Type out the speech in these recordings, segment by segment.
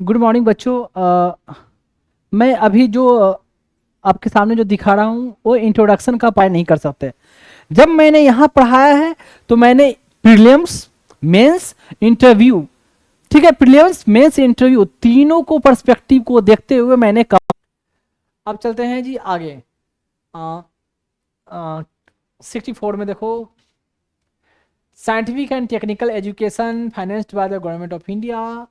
Good morning बच्चों। मैं अभी जो आपके सामने जो दिखा रहा हूँ वो इंट्रोडक्शन का पार्ट नहीं कर सकते। जब मैंने यहाँ पढ़ाया है तो मैंने प्रीलिम्स, मेंस, इंटरव्यू, ठीक है, प्रीलिम्स मेंस इंटरव्यू तीनों को पर्सपेक्टिव को देखते हुए मैंने कहा। अब चलते हैं जी आगे। 64 में देखो, scientific and technical education financed by the government of India.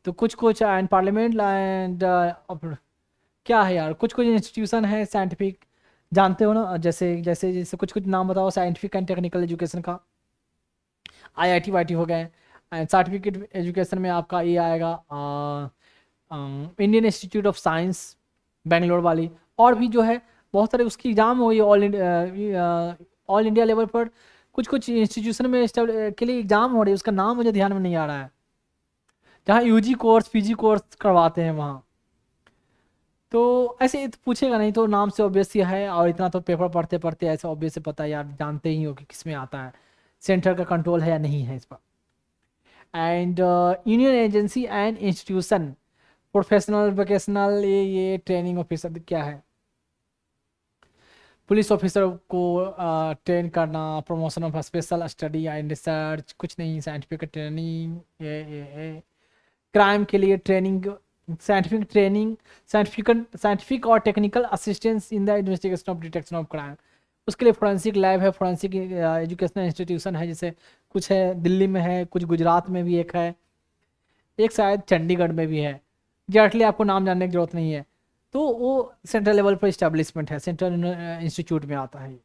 तो कुछ कुछ एंड पार्लियामेंट एंड क्या है यार, कुछ कुछ इंस्टीट्यूशन है साइंटिफिक, जानते हो ना, जैसे जैसे जैसे कुछ कुछ नाम बताओ साइंटिफिक एंड टेक्निकल एजुकेशन का। आईआईटी वाईटी हो गए। एंड सर्टिफिकेट एजुकेशन में आपका ये आएगा Indian institute of science Bangalore वाली। और भी जो है बहुत सारे उसकी एग्ज़ाम हो गई ऑल इंडिया लेवल पर। कुछ कुछ इंस्टीट्यूशन में के लिए एग्ज़ाम हो रही है, उसका नाम मुझे ध्यान में नहीं आ रहा है, जहाँ यूजी कोर्स पीजी कोर्स करवाते हैं वहाँ। तो ऐसे तो पूछेगा नहीं तो नाम से ऑब्वियस ही है, और इतना तो पेपर पढ़ते पढ़ते ऐसे ऑब्वियस से पता है यार, जानते ही हो कि किस में आता है, सेंटर का कंट्रोल है या नहीं है इस पर। And union agency and institution, professional vocational, ये ट्रेनिंग ऑफिसर क्या है, पुलिस ऑफिसर को ट्रेन करना, promotion of special study and research, कुछ नहीं, साइंटिफिक ट्रेनिंग, ये क्राइम के लिए ट्रेनिंग, साइंटिफिक ट्रेनिंग, साइंटिफिक और technical assistance in the investigation of detection of crime. उसके लिए फोरेंसिक लैब है, फोरेंसिक एजुकेशनल इंस्टीट्यूशन है, जैसे कुछ है दिल्ली में है, कुछ गुजरात में भी एक है, एक शायद चंडीगढ़ में भी है। डायरेक्टली आपको नाम जानने की जरूरत नहीं है। तो वो सेंट्रल लेवल पर इस्टेब्लिशमेंट है, सेंट्रल इंस्टीट्यूट में आता है।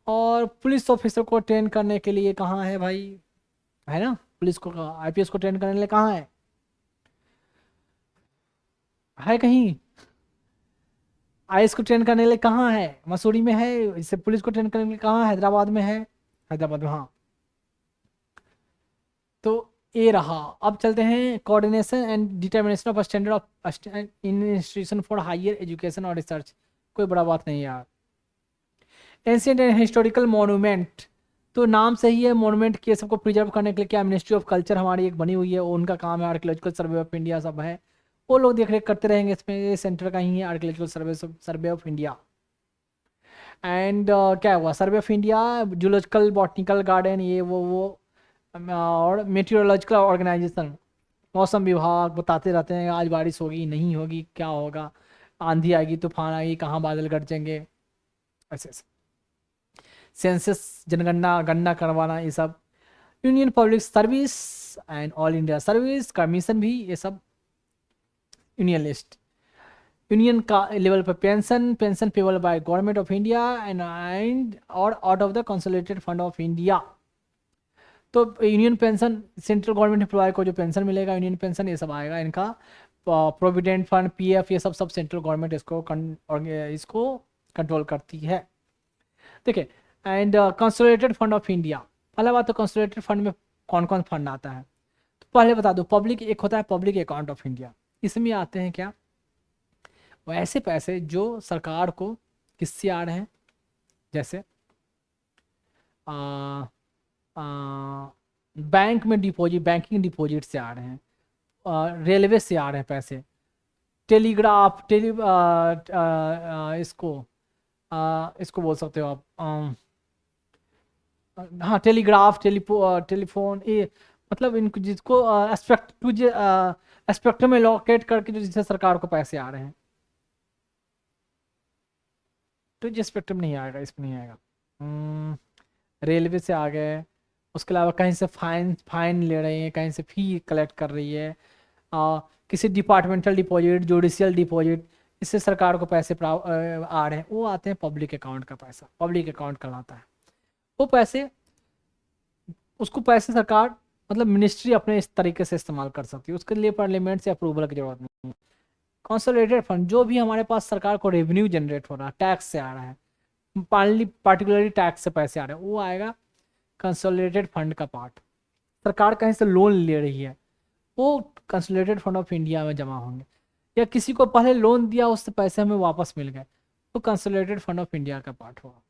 और पुलिस ऑफिसर को ट्रेन करने के लिए कहाँ है भाई, है ना, पुलिस को आईपीएस को ट्रेन करने के लिए कहाँ है कहीं, आईएएस को ट्रेन करने के लिए कहाँ है, मसूरी में है। इससे पुलिस को ट्रेन करने के लिए कहाँ, हैदराबाद में है, हैदराबाद में, हाँ। तो ये रहा। अब चलते हैं coordination and determination of standard of in institution for higher education और रिसर्च। कोई बड़ा बात नहीं यार। एंशियंट एंड हिस्टोरिकल मोनूमेंट, तो नाम सही है, मोनूमेंट के सबको प्रिजर्व करने के लिए क्या मिनिस्ट्री ऑफ कल्चर हमारी एक बनी हुई है, वो उनका काम है, आर्कियोलॉजिकल सर्वे ऑफ इंडिया सब है, वो लोग देख रेख करते रहेंगे इसमें, ये सेंटर का ही है archaeological survey of India. And क्या हुआ, survey of India, zoological botanical garden, ये वो और मेट्रोलॉजिकल ऑर्गेनाइजेशन, मौसम विभाग बताते रहते हैं आज बारिश होगी नहीं होगी, क्या होगा, आंधी आएगी तूफान आएगी, कहाँ बादल गरजेंगे, ऐसे ऐसे। सेंसस, जनगणना, गणना करवाना, ये सब। Union public service and all India service commission भी, ये सब यूनियन लिस्ट। यूनियन का लेवल पर pension, pension payable by government of India and और out of the consolidated fund of India. तो union pension, central government employee को जो pension मिलेगा यूनियन पेंशन, ये सब आएगा इनका। प्रोविडेंट फंड, पीएफ, ये सब सब सेंट्रल गवर्नमेंट इसको कंट्रोल करती है। देखिए, and consolidated fund of India, पहला बात तो कंसोलिडेटेड फंड में कौन कौन फंड आता है, तो पहले बता दो, पब्लिक एक होता है पब्लिक अकाउंट ऑफ इंडिया, इसमें आते हैं क्या, वो ऐसे पैसे जो सरकार को किससे आ रहे हैं, जैसे आ, आ, बैंक में डिपॉजिट, बैंकिंग डिपॉजिट से आ रहे हैं, रेलवे से आ रहे हैं पैसे, टेलीग्राफ, इसको बोल सकते हो आप, हाँ टेलीग्राफ, टेलीफोन, ये मतलब इनको जिसको एस्पेक्ट में लोकेट करके जो जिससे सरकार को पैसे आ रहे हैं, तो जिस स्पेक्ट्रम नहीं आएगा, इसमें नहीं आएगा। रेलवे से आ गए, उसके अलावा कहीं से फाइन फाइन ले रही है, कहीं से फी कलेक्ट कर रही है, किसी डिपार्टमेंटल डिपॉजिट, जुडिशियल डिपॉजिट, इससे सरकार को पैसे आ रहे हैं, वो आते हैं पब्लिक अकाउंट का पैसा, पब्लिक अकाउंट कहलाता है। वो पैसे, उसको पैसे सरकार मतलब मिनिस्ट्री अपने इस तरीके से इस्तेमाल कर सकती है, उसके लिए पार्लियामेंट से अप्रूवल की जरूरत नहीं है। कंसोलिडेटेड फंड, जो भी हमारे पास सरकार को रेवेन्यू जनरेट हो रहा है, टैक्स से आ रहा है, पार्टिकुलरली टैक्स से पैसे आ रहे हैं, वो आएगा कंसोलिडेटेड फंड का पार्ट। सरकार कहीं से लोन ले रही है, वो कंसोलिडेटेड फंड ऑफ इंडिया में जमा होंगे, या किसी को पहले लोन दिया उससे पैसे हमें वापस मिल गए, तो कंसोलिडेटेड फंड ऑफ इंडिया का पार्ट होगा।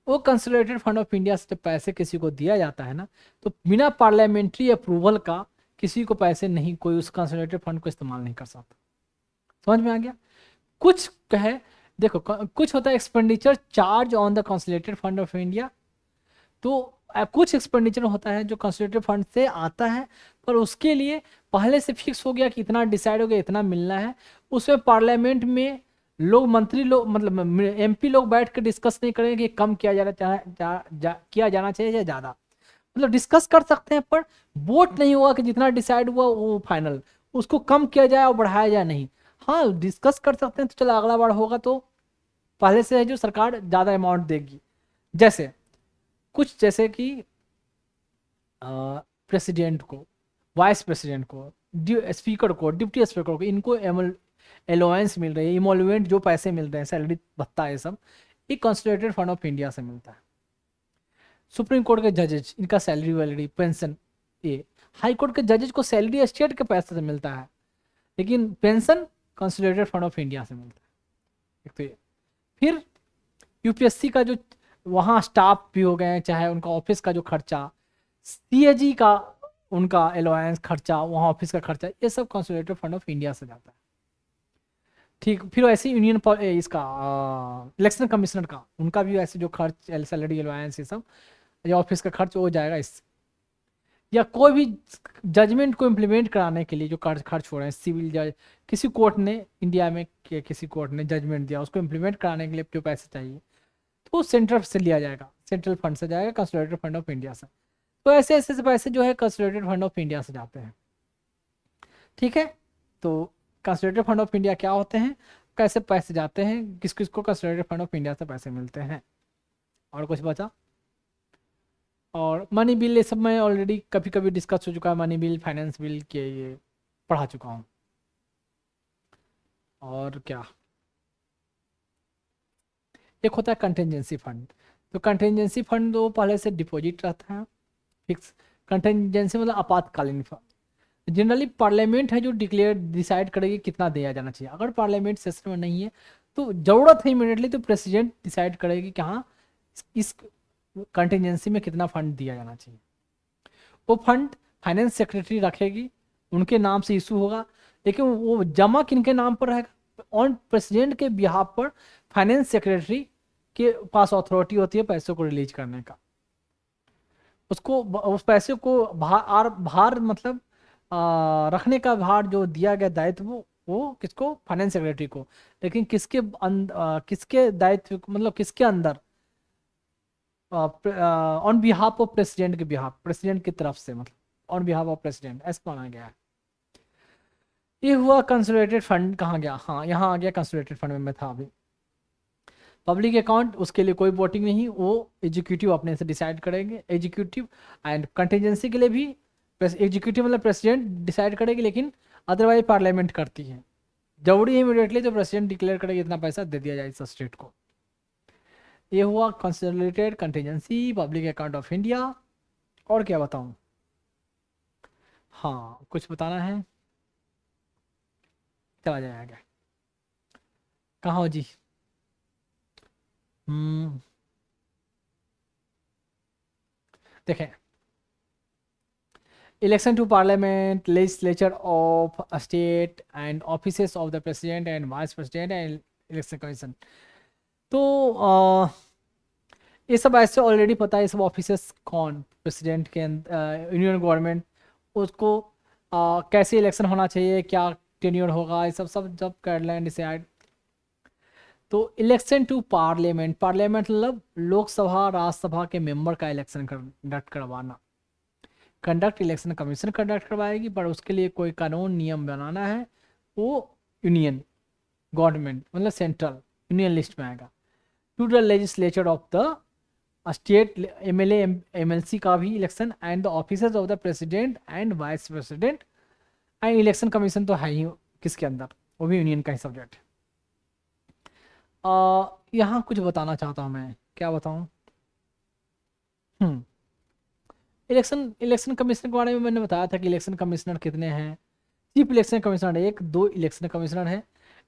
वो कंसोलिडेटेड फंड ऑफ इंडिया से जब पैसे किसी को दिया जाता है ना, तो बिना पार्लियामेंट्री अप्रूवल का किसी को पैसे नहीं, कोई उस कंसोलिडेटेड फंड को इस्तेमाल नहीं कर सकता। समझ में आ गया? कुछ कहे देखो, कुछ होता है expenditure charge on the consolidated fund of India. तो कुछ एक्सपेंडिचर होता है जो कंसोलिडेटेड फंड से आता है, पर उसके लिए पहले से फिक्स हो गया कि इतना डिसाइड हो गया, इतना मिलना है। उसमें पार्लियामेंट में लोग, मंत्री लोग, मतलब एमपी लोग बैठ कर डिस्कस नहीं करेंगे कि कम किया किया जाना चाहिए या ज़्यादा। मतलब डिस्कस कर सकते हैं, पर वोट नहीं होगा कि जितना डिसाइड हुआ वो फाइनल, उसको कम किया जाए और बढ़ाया जाए, नहीं। हाँ, डिस्कस कर सकते हैं, तो चलो अगला बार होगा तो पहले से है जो सरकार ज़्यादा अमाउंट देगी। जैसे कि प्रेसिडेंट को, वाइस प्रेसिडेंट को, स्पीकर को, डिप्टी स्पीकर को, इनको एलोवेंस मिल रही है, इमोलुएंट जो पैसे मिल रहे हैं, सैलरी भत्ता, ये सब ये कंसोलिडेटेड फंड ऑफ इंडिया से मिलता है। सुप्रीम कोर्ट के जजेज, इनका सैलरी वैलरी पेंशन, ये हाई कोर्ट के जजेज को सैलरी स्टेट के पैसे से मिलता है, लेकिन pension consolidated fund of India से मिलता है। एक तो ये, फिर यूपीएससी का जो वहाँ स्टाफ भी हो गए हैं, चाहे उनका ऑफिस का जो खर्चा, सीएजी का उनका अलाउंस खर्चा, वहाँ ऑफिस का खर्चा, ये सब कंसोलिडेटेड फंड ऑफ इंडिया से जाता है। ठीक, फिर वैसे यूनियन इसका इलेक्शन कमिश्नर का, उनका भी वैसे जो खर्च, सैलरी अलाउंस, ये सब या ऑफिस का खर्च हो जाएगा इससे। या कोई भी जजमेंट को इम्प्लीमेंट कराने के लिए जो खर्च हो रहे हैं, सिविल जज, किसी कोर्ट ने इंडिया में किसी कोर्ट ने जजमेंट दिया, उसको इम्प्लीमेंट कराने के लिए जो पैसे चाहिए, तो सेंट्रल से लिया जाएगा, सेंट्रल फंड से जाएगा, कंसोलिडेटेड फंड ऑफ इंडिया से। तो ऐसे ऐसे से पैसे जो है कंसोलिडेटेड फंड ऑफ इंडिया से जाते हैं। ठीक है, तो कंसोलिडेटेड फंड ऑफ इंडिया क्या होते हैं, कैसे पैसे जाते हैं, किस किस को कंसोलिडेटेड फंड ऑफ इंडिया से पैसे मिलते हैं। और कुछ बचा? और मनी बिल, ये सब मैं ऑलरेडी कभी कभी डिस्कस हो चुका है, मनी बिल, फाइनेंस बिल के ये पढ़ा चुका हूँ। और क्या, एक होता है कंटिजेंसी फंड। तो कंटिजेंसी फंड तो पहले से डिपॉजिट रहता है फिक्स। कंटिजेंसी मतलब आपातकालीन फंड। जनरली पार्लियामेंट है जो डिसाइड करेगी कितना दिया जाना चाहिए। अगर पार्लियामेंट सेशन में नहीं है तो ज़रूरत है इमीडिएटली, तो प्रेसिडेंट डिसाइड करेगी कि हाँ इस कंटिजेंसी में कितना फंड दिया जाना चाहिए। वो फंड फाइनेंस सेक्रेटरी रखेगी, उनके नाम से इशू होगा, लेकिन वो जमा किनके नाम पर रहेगा, ऑन प्रेसिडेंट के बिहाफ पर फाइनेंस सेक्रेटरी के पास अथॉरिटी होती है पैसों को रिलीज करने का। उसको उस पैसे को भार मतलब रखने का भार जो दिया गया दायित्व, वो किसको, फाइनेंस सेक्रेटरी को। लेकिन किसके दायित्व, मतलब किसके अंदर, ऑन बिहाफ ऑफ प्रेसिडेंट के बिहाफ, प्रेसिडेंट की तरफ से, मतलब ऑन बिहाफ ऑफ प्रेसिडेंट, ऐसा माना गया है। ये हुआ कंसोलिडेटेड फंड। कहाँ गया, हाँ यहाँ आ गया, कंसोलिडेटेड फंड में मैं था अभी। पब्लिक अकाउंट, उसके लिए कोई वोटिंग नहीं, वो एग्जीक्यूटिव अपने से डिसाइड करेंगे, एग्जीक्यूटिव। एंड कंटिजेंसी के लिए भी एग्जीक्यूटिव मतलब प्रेसिडेंट डिसाइड करेगी, लेकिन अदरवाइज पार्लियामेंट करती है। जरूरी है इमीडिएटली तो प्रेसिडेंट डिक्लेयर करेगी इतना पैसा दे दिया जाए इस स्टेट को। ये हुआ consolidated contingency, public account of India. और क्या बताऊं? हाँ, कुछ बताना है? चला जाएगा। कहाँ हो जी? देखें, election to parliament, legislature of a state and offices of the president and vice president and election commission। तो ये सब ऐसे ऑलरेडी पता है, ये सब ऑफिसेस कौन, प्रेसिडेंट के यूनियन गवर्नमेंट, उसको कैसे इलेक्शन होना चाहिए, क्या टेन्योर होगा, ये सब सब जब गाइडलाइन डिसाइड। तो इलेक्शन टू पार्लियामेंट, पार्लियामेंट मतलब लोकसभा राज्यसभा के मेंबर का इलेक्शन कंडक्ट करवाना। कंडक्ट इलेक्शन कमीशन कंडक्ट करवाएगी, पर उसके लिए कोई कानून नियम बनाना है, वो यूनियन गवर्नमेंट मतलब सेंट्रल यूनियन लिस्ट में आएगा। To the legislature of the state, MLA MLC का भी election, and the officers of the president and vice president. And election commission तो है ही किसके अंदर, वो भी यूनियन का ही सब्जेक्ट है। यहाँ कुछ बताना चाहता हूँ मैं, क्या बताऊँ? इलेक्शन कमिश्नर के बारे में मैंने बताया था कि इलेक्शन कमिश्नर कितने हैं। चीफ इलेक्शन कमिश्नर एक, दो इलेक्शन कमिश्नर है।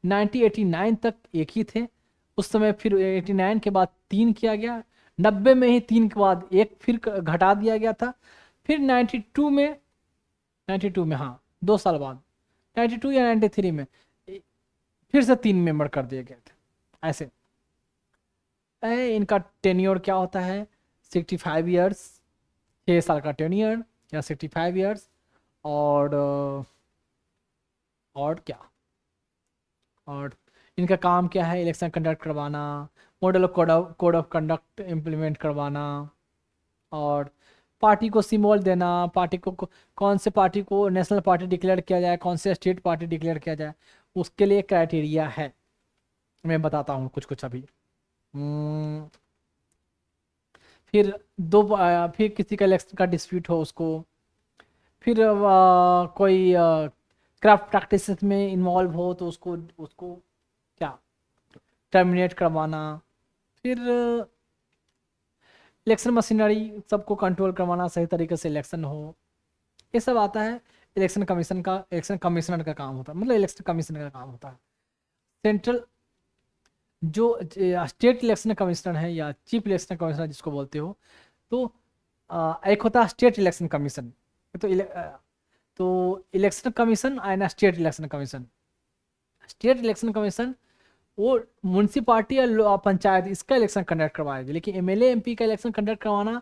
1989 तक एक ही थे, उस समय फिर 89 के बाद 3 किया गया, 90 में ही 3 के बाद एक फिर घटा दिया गया था। फिर 92 में 92 में, हाँ 2 साल बाद 92 या 93 में फिर से 3 मेंबर कर दिए गए थे ऐसे। इनका टेन्योर क्या होता है, 65 ईयर्स, 6 साल का टेन्योर या 65 ईयर्स। और क्या, और इनका काम क्या है, इलेक्शन कंडक्ट करवाना, model code of conduct implement करवाना, और पार्टी को सिंबल देना, पार्टी को कौन से पार्टी को नेशनल पार्टी डिक्लेयर किया जाए, कौन से स्टेट पार्टी डिक्लेयर किया जाए, उसके लिए क्राइटेरिया है। मैं बताता हूँ कुछ कुछ अभी। फिर फिर किसी का इलेक्शन का डिस्प्यूट हो उसको, फिर कोई क्राफ्ट प्रैक्टिसेस में इन्वॉल्व हो तो उसको उसको क्या टर्मिनेट करवाना, फिर इलेक्शन मशीनरी सबको कंट्रोल करवाना, सही तरीके से इलेक्शन हो, ये सब आता है इलेक्शन कमीशन का, इलेक्शन कमिश्नर का काम होता है, मतलब इलेक्शन कमीशन का काम होता है। सेंट्रल जो स्टेट इलेक्शन कमिश्नर है या चीफ इलेक्शन कमिश्नर जिसको बोलते हो, तो एक होता है स्टेट इलेक्शन कमीशन, तो election commission and state election commission. State election commission वो म्यूनसिपालिटी या पंचायत इसका इलेक्शन कंडक्ट करवाएगी, लेकिन एमएलए एमपी का इलेक्शन कंडक्ट करवाना,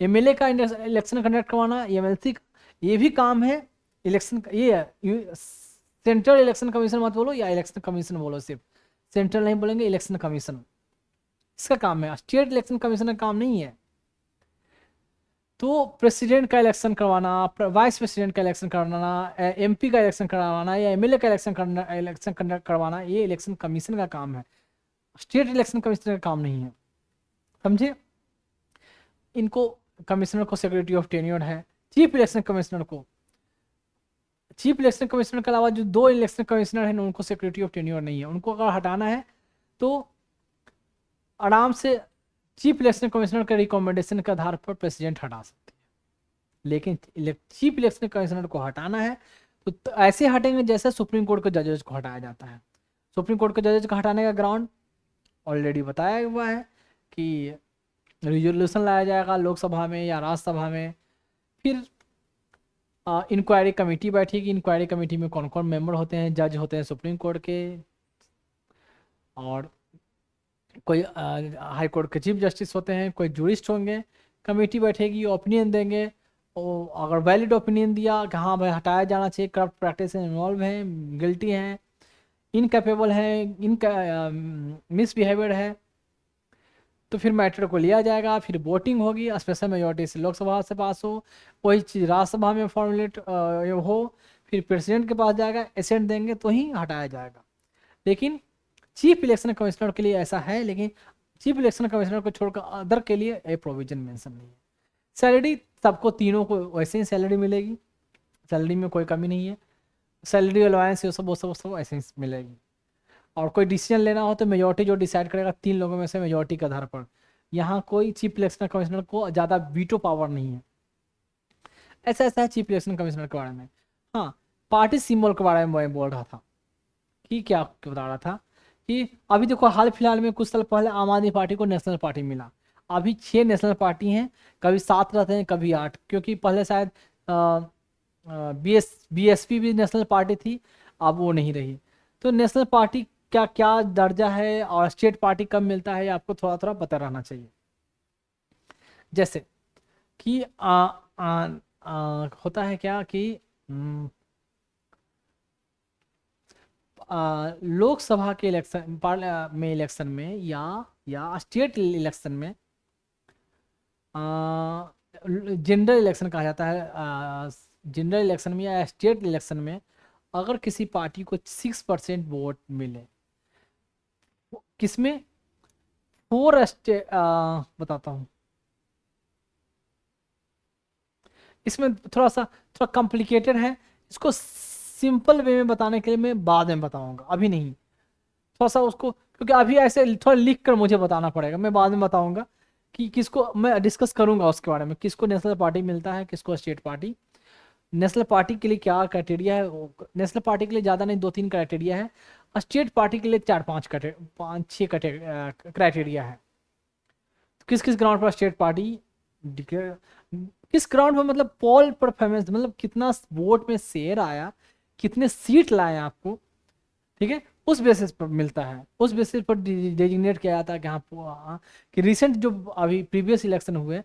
एमएलए का इलेक्शन कंडक्ट करवाना, एमएलसी ये भी काम है इलेक्शन का। ये सेंट्रल इलेक्शन कमीशन मत बोलो या इलेक्शन कमीशन बोलो, सिर्फ सेंट्रल नहीं बोलेंगे, इलेक्शन कमीशन इसका काम है, स्टेट इलेक्शन कमीशन का काम नहीं है। तो प्रेसिडेंट का इलेक्शन करवाना, वाइस प्रेसिडेंट का इलेक्शन करवाना, एमपी का इलेक्शन करवाना या एमएलए का इलेक्शन कंडक्ट करवाना, ये इलेक्शन कमीशन का काम है, स्टेट इलेक्शन कमीशन का काम नहीं है, समझे। इनको कमिश्नर को सेक्रेटरी ऑफ टेन्योर है, चीफ इलेक्शन कमिश्नर को, चीफ इलेक्शन कमिश्नर के अलावा जो 2 इलेक्शन कमिश्नर हैं उनको सेक्रेटरी ऑफ टेन्योर नहीं है, उनको अगर हटाना है तो आराम से चीफ इलेक्शन कमिश्नर के रिकमेंडेशन के आधार पर प्रेसिडेंट हटा सकते हैं। लेकिन चीफ इलेक्शन कमिश्नर को हटाना है तो ऐसे हटेंगे जैसे सुप्रीम कोर्ट के जजेस को हटाया जाता है। सुप्रीम कोर्ट के जजेस को हटाने का ग्राउंड ऑलरेडी बताया हुआ है कि रिजोल्यूशन लाया जाएगा लोकसभा में या राज्यसभा में, फिर इंक्वायरी कमेटी बैठेगी, इंक्वायरी कमेटी में कौन कौन मेंबर होते हैं, जज होते हैं सुप्रीम कोर्ट के, और कोई हाई कोर्ट के चीफ जस्टिस होते हैं, कोई जूरिस्ट होंगे। कमेटी बैठेगी, ओपिनियन देंगे, और अगर वैलिड ओपिनियन दिया कि हाँ भाई हटाया जाना चाहिए, करप्ट प्रैक्टिस इन्वॉल्व हैं, गिल्टी हैं, इनकैपेबल हैं, इनका मिसबिहेवियर है, तो फिर मैटर को लिया जाएगा, फिर वोटिंग होगी, स्पेशल मेजोरिटी से लोकसभा से पास हो, वही चीज़ राज्यसभा में फॉर्मुलेट हो, फिर प्रेसिडेंट के पास जाएगा, एसेंट देंगे तो ही हटाया जाएगा। लेकिन चीफ इलेक्शन कमिश्नर के लिए ऐसा है, लेकिन चीफ इलेक्शन कमिश्नर को छोड़कर अदर के लिए ये प्रोविजन मेंशन नहीं है। सैलरी सबको तीनों को वैसे ही सैलरी मिलेगी, सैलरी में कोई कमी नहीं है, सैलरी अलाउंस ये सब वो सब ऐसे ही मिलेगी। और कोई डिसीजन लेना हो तो मेजोरिटी जो डिसाइड करेगा 3 लोगों में से मेजोरिटी के आधार पर। यहाँ कोई चीफ इलेक्शन कमिश्नर को ज़्यादा वीटो पावर नहीं है। ऐसा ऐसा है चीफ इलेक्शन कमिश्नर के बारे में। हाँ, पार्टी सिंबल के बारे में मैं बोल रहा था कि क्या बता रहा था कि अभी देखो हाल फिलहाल में कुछ साल पहले आम आदमी पार्टी को नेशनल पार्टी मिला, अभी 6 नेशनल पार्टी हैं, कभी 7 रहते हैं कभी 8, क्योंकि पहले शायद बीएसपी भी नेशनल पार्टी थी, अब वो नहीं रही। तो नेशनल पार्टी क्या क्या दर्जा है और स्टेट पार्टी कब मिलता है आपको थोड़ा थोड़ा पता रहना चाहिए। जैसे कि होता है क्या कि लोकसभा के इलेक्शन में इलेक्शन में या स्टेट इलेक्शन में जनरल इलेक्शन कहा जाता है, जनरल इलेक्शन में या स्टेट इलेक्शन में अगर किसी पार्टी को 6% वोट मिले, किसमें 4 स्टेट बताता हूँ, इसमें थोड़ा कॉम्प्लिकेटेड है, इसको सिंपल वे में बताने के लिए मैं बाद में बताऊंगा, अभी नहीं। थोड़ा सा उसको क्योंकि अभी ऐसे थोड़ा लिख कर मुझे बताना पड़ेगा, मैं बाद में बताऊंगा कि किसको मैं डिस्कस करूंगा उसके बारे में, किसको नेशनल पार्टी मिलता है, किसको स्टेट पार्टी। नेशनल पार्टी के लिए क्या क्राइटेरिया है, नेशनल पार्टी के लिए ज़्यादा नहीं 2-3 क्राइटेरिया है, स्टेट पार्टी के लिए 4-5-6 क्राइटेरिया है। तो किस किस ग्राउंड पर स्टेट पार्टी किस ग्राउंड पर, मतलब पोल परफॉर्मेंस, मतलब कितना वोट में शेयर आया, कितने सीट लाए आपको, ठीक है, उस बेसिस पर मिलता है, उस बेसिस पर डेजिग्नेट किया जाता है कि हाँ कि रिसेंट जो अभी प्रीवियस इलेक्शन हुए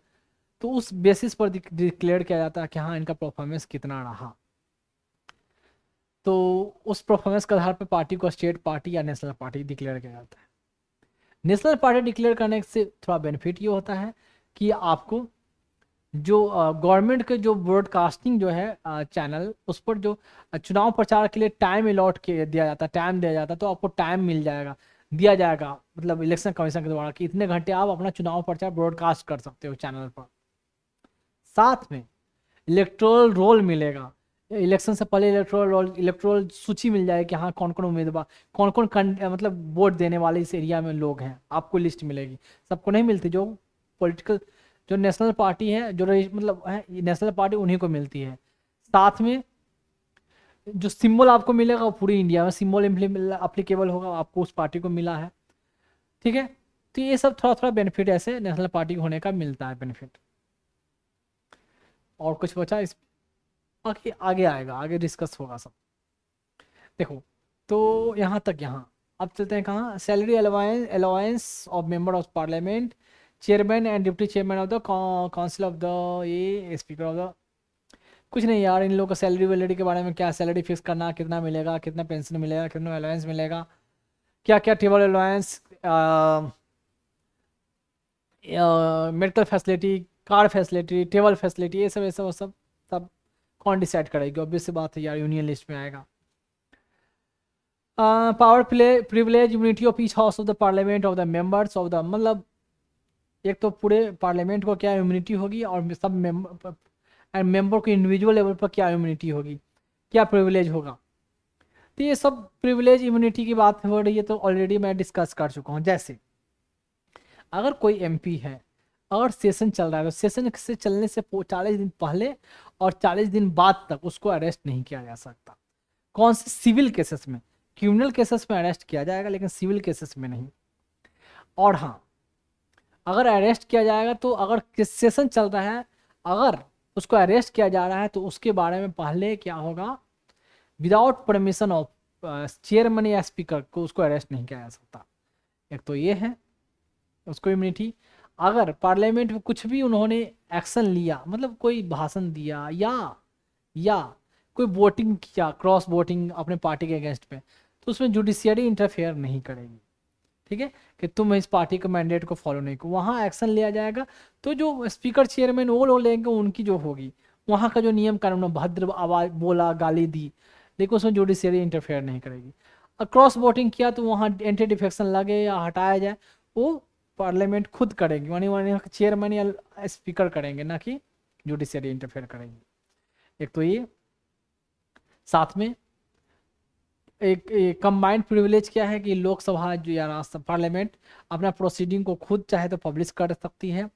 तो उस बेसिस पर डिक्लेयर किया जाता है कि हाँ इनका परफॉर्मेंस कितना रहा। तो उस परफॉर्मेंस के आधार पर पार्टी को स्टेट पार्टी या नेशनल पार्टी डिक्लेयर किया जाता है। नेशनल पार्टी डिक्लेयर करने से थोड़ा बेनिफिट ये होता है कि आपको जो गवर्नमेंट के जो ब्रॉडकास्टिंग जो है चैनल, उस पर जो चुनाव प्रचार के लिए टाइम अलॉट दिया जाता है, टाइम दिया जाता है, तो आपको टाइम मिल जाएगा, दिया जाएगा, मतलब इलेक्शन कमीशन के द्वारा कि इतने घंटे आप अपना चुनाव प्रचार ब्रॉडकास्ट कर सकते हो चैनल पर। साथ में इलेक्टोरल रोल मिलेगा, इलेक्शन से पहले इलेक्टोरल रोल, इलेक्टोरल सूची मिल जाएगी कि हाँ कौन कौन उम्मीदवार, कौन कौन मतलब वोट देने वाले इस एरिया में लोग हैं, आपको लिस्ट मिलेगी। सबको नहीं मिलती, जो पॉलिटिकल जो नेशनल पार्टी है, जो मतलब है नेशनल पार्टी, उन्हीं को मिलती है। साथ में जो सिंबल आपको मिलेगा वो पूरी इंडिया में सिंबल अप्लीकेबल होगा, आपको उस पार्टी को मिला है, ठीक है। तो ये सब थोड़ा थोड़ा बेनिफिट ऐसे नेशनल पार्टी होने का मिलता है बेनिफिट। और कुछ बचा इस आगे, आगे आएगा, आगे डिस्कस होगा सब। देखो, तो यहाँ तक, यहाँ अब चलते हैं कहाँ, salary allowance, allowance of member of parliament, chairman and deputy chairman of the council of the, ये स्पीकर ऑफ द, कुछ नहीं यार, इन लोगों का सैलरी वैलरी के बारे में क्या, सैलरी फिक्स करना, कितना मिलेगा, कितना पेंशन मिलेगा, कितना अलाउंस मिलेगा, क्या क्या table allowance, medical facility, car facility, table facility, ये सब सब सब कौन डिसाइड करेगी, ऑब्वियस सी बात है यार, यूनियन लिस्ट में आएगा। Power play privilege immunity of each house of the parliament of the members of the, मतलब एक तो पूरे पार्लियामेंट को क्या इम्यूनिटी होगी, और सब मेंबर एंड मेंबर को इंडिविजुअल लेवल पर क्या इम्यूनिटी होगी, क्या प्रिविलेज होगा। तो ये सब प्रिविलेज इम्यूनिटी की बात हो रही है, तो ऑलरेडी मैं डिस्कस कर चुका हूँ। जैसे अगर कोई एमपी है, अगर सेशन चल रहा है, तो सेशन से चलने से 40 दिन पहले और 40 दिन बाद तक उसको अरेस्ट नहीं किया जा सकता। कौन से, सिविल केसेस में, क्रिमिनल केसेस में अरेस्ट किया जाएगा, लेकिन सिविल केसेस में नहीं। और हाँ, अगर अरेस्ट किया जाएगा तो अगर सेशन चल रहा है, अगर उसको अरेस्ट किया जा रहा है, तो उसके बारे में पहले क्या होगा, विदाउट परमिशन ऑफ चेयरमैन या स्पीकर को उसको अरेस्ट नहीं किया जा सकता। एक तो ये है उसको इम्यूनिटी। अगर पार्लियामेंट में कुछ भी उन्होंने एक्शन लिया, मतलब कोई भाषण दिया या कोई वोटिंग किया, क्रॉस वोटिंग अपने पार्टी के अगेंस्ट पे, तो उसमें जुडिशियरी इंटरफेयर नहीं करेगी, ठीक है, कि तुम इस पार्टी के मैंडेट को फॉलो नहीं करो, वहाँ एक्शन लिया जाएगा। तो जो स्पीकर चेयरमैन वो लोग लेंगे, उनकी जो होगी वहाँ का जो नियम कानून, भद्र आवाज बोला, गाली दी, लेकिन उसमें जुडिशियरी इंटरफेयर नहीं करेगी। और क्रॉस वोटिंग किया तो वहाँ एंटी डिफेक्शन लगे या हटाया जाए, वो पार्लियामेंट खुद करेगी, मानी चेयरमैन या स्पीकर करेंगे, ना कि जुडिशियरी इंटरफेयर करेंगे। एक तो ये, साथ में एक कंबाइंड प्रिविलेज क्या है कि लोकसभा जो या पार्लियामेंट अपना प्रोसीडिंग को खुद चाहे तो पब्लिश कर सकती है,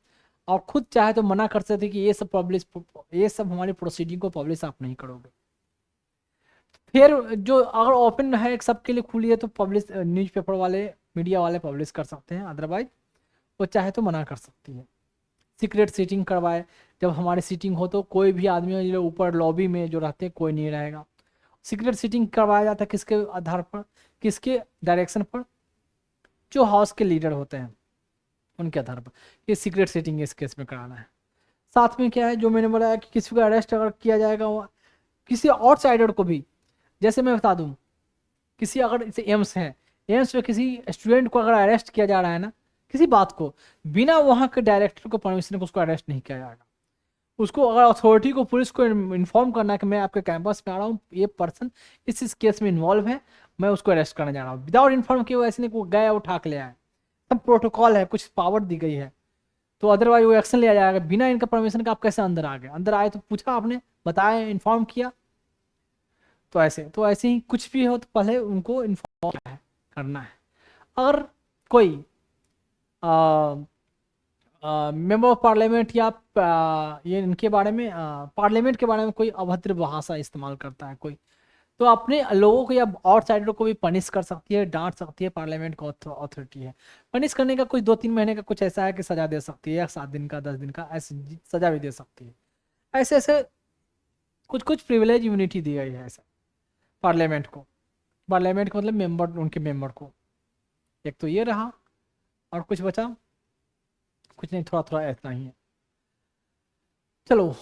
और खुद चाहे तो मना कर सकती है कि ये सब हमारी प्रोसीडिंग को पब्लिश आप नहीं करोगे। फिर जो अगर ओपन है, एक सबके लिए खुली है, तो पब्लिश न्यूज़पेपर वाले, मीडिया वाले पब्लिश कर सकते हैं, अदरवाइज वो चाहे तो मना कर सकती है। सीक्रेट सीटिंग करवाए, जब हमारी सीटिंग हो तो कोई भी आदमी जो ऊपर लॉबी में जो रहते हैं कोई नहीं रहेगा। सीक्रेट सीटिंग करवाया जाता है किसके आधार पर, किसके डायरेक्शन पर, जो हाउस के लीडर होते हैं उनके आधार पर, ये सीक्रेट सीटिंग इस केस में कराना है। साथ में क्या है, जो मैंने बोला कि किसी को अरेस्ट अगर किया जाएगा, किसी आउटसाइडर को भी, जैसे मैं बता दूं, किसी अगर जैसे एम्स है, एम्स में किसी स्टूडेंट को अगर अरेस्ट किया जा रहा है ना, किसी बात को, बिना वहाँ के डायरेक्टर को परमिशन को उसको अरेस्ट नहीं किया जाएगा। उसको अगर अथॉरिटी को, पुलिस को इन्फॉर्म करना है कि मैं आपके कैंपस में आ रहा हूँ, ये पर्सन इस केस में इन्वॉल्व है, मैं उसको अरेस्ट करने जा रहा हूँ, विदाउट इन्फॉर्म किए वो ऐसे नहीं, वो गया उठा के ले आए, सब प्रोटोकॉल है, कुछ पावर दी गई है, तो अदरवाइज वो एक्शन लिया जाएगा। बिना इनका परमिशन का आप कैसे अंदर आ गए, अंदर आए तो पूछा आपने, बताया, इन्फॉर्म किया, तो ऐसे ही कुछ भी हो तो पहले उनको इन्फॉर्म करना है। अगर कोई मेंबर ऑफ पार्लियामेंट या ये इनके बारे में, पार्लियामेंट के बारे में कोई अभद्र भाषा इस्तेमाल करता है कोई, तो अपने लोगों को या आउटसाइडर को भी पनिश कर सकती है, डांट सकती है, पार्लियामेंट का अथॉरिटी है। पनिश करने का कुछ 2-3 महीने का कुछ ऐसा है कि सजा दे सकती है, या 7 दिन का, 10 दिन का, ऐसी सजा भी दे सकती है। ऐसे ऐसे कुछ कुछ प्रिविलेज इम्यूनिटी दी गई है ऐसा पार्लियामेंट को। पार्लियामेंट का मतलब मेंबर, उनके मेंबर को। एक तो ये रहा, और कुछ बचा? कुछ नहीं, थोड़ा थोड़ा इतना ही है। चलो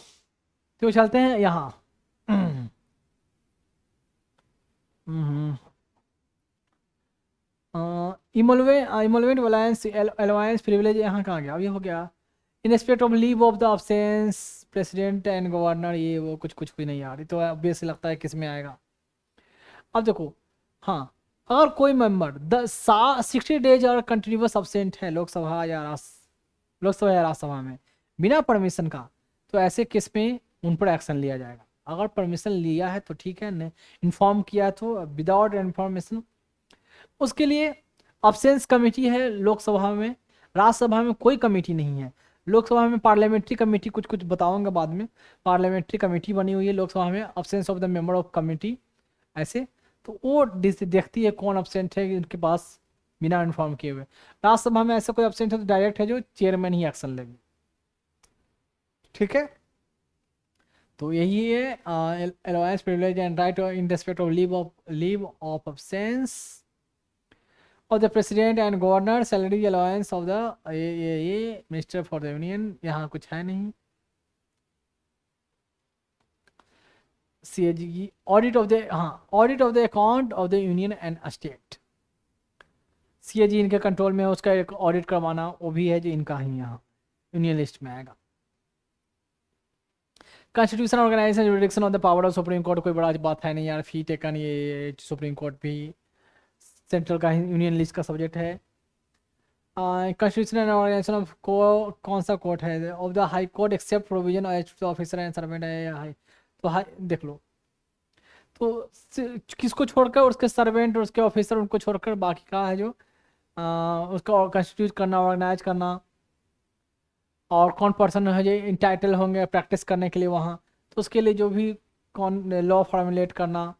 तो चलते हैं यहाँ। इमोलवेंट अलायंस, अलायंस प्रिविलेज यहाँ कहाँ गया? अब ये हो गया। इन respect of leave of the absence president and governor, ये वो कुछ कुछ भी नहीं आ रही, तो ऑब्वियसली लगता है किस में आएगा। अब देखो, हाँ, अगर कोई मेंबर 60 डेज और कंटिन्यूस अब्सेंट है लोकसभा या राज्यसभा में बिना परमिशन का, तो ऐसे केस में उन पर एक्शन लिया जाएगा। अगर परमिशन लिया है तो ठीक है, ने इन्फॉर्म किया है तो विदाउट इन्फॉर्मेशन, उसके लिए अब्सेंस कमेटी है लोकसभा में। राज्यसभा में कोई कमेटी नहीं है। लोकसभा में पार्लियामेंट्री कमेटी, कुछ कुछ बताऊंगा बाद में, पार्लियामेंट्री कमेटी बनी हुई है लोकसभा में, absence of the member of committee ऐसे। तो वो देखती है कौन अब्सेंट है उनके पास बिना इन्फॉर्म किए हुए। राज्यसभा में ऐसा कोई अब्सेंट है तो डायरेक्ट है जो चेयरमैन ही एक्शन लेगी। ठीक है, तो यही है alliance privilege and right in respect of leave of absence of the president and governor, salary allowance of the ये minister for the union, यहाँ कुछ है नहीं। CAG की ऑडिट ऑफ द, हाँ, audit of the account of the union and state, CAG इनके control में है, उसका एक ऑडिट करवाना वो भी है जो इनका ही यहाँ यूनियन लिस्ट में आएगा। Constitution organisation jurisdiction of the power of supreme court, कोई बड़ा बात है नहीं यार, फी टेकन, ये सुप्रीम कोर्ट भी सेंट्रल का यूनियन लिस्ट का सब्जेक्ट है। कॉन्स्टिट्यूशन एंड ऑर्गेनाइजेशन ऑफ कौन सा कोर्ट है? Of the high court except provision officer and servant है हाई। तो हाई देख लो, तो किसको छोड़कर, उसके सर्वेंट और उसके ऑफिसर, उनको छोड़कर बाकी का है जो उसका कॉन्स्टिट्यूट करना, ऑर्गेनाइज करना, और कौन पर्सन है जो इंटाइटल होंगे प्रैक्टिस करने के लिए वहाँ, तो उसके लिए जो भी कौन लॉ फॉर्मुलेट करना,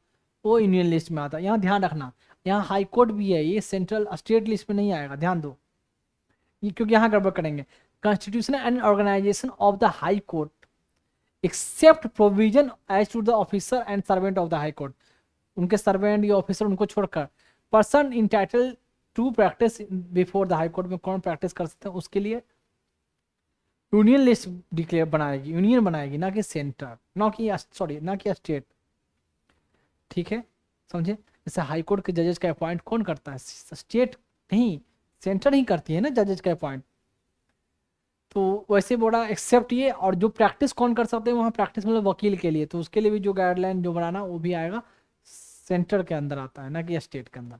वो यूनियन लिस्ट में आता है। यहाँ ध्यान रखना, यहाँ हाई कोर्ट भी है, ये सेंट्रल स्टेट लिस्ट में नहीं आएगा, ध्यान दो ये, क्योंकि यहाँ गड़बड़ करेंगे। Constitution and organisation of the high court except provision as to the officer and servant of the high court, उनके सर्वेंट या ऑफिसर उनको छोड़कर person entitle to practice before the high court में कौन प्रैक्टिस कर सकते हैं, उसके लिए यूनियन लिस्ट डिक्लेयर बनाएगी, यूनियन बनाएगी, ना कि सेंटर, ना कि स्टेट। ठीक है, समझे? जैसे हाई कोर्ट के जजेस का अपॉइंट कौन करता है? स्टेट नहीं, सेंटर ही करती है ना जजेस का अपॉइंट। तो वैसे बोला एक्सेप्ट ये, और जो प्रैक्टिस कौन कर सकते हैं वहाँ, प्रैक्टिस मतलब वकील के लिए, तो उसके लिए भी जो गाइडलाइन जो बनाना वो भी आएगा, सेंटर के अंदर आता है ना कि स्टेट के अंदर।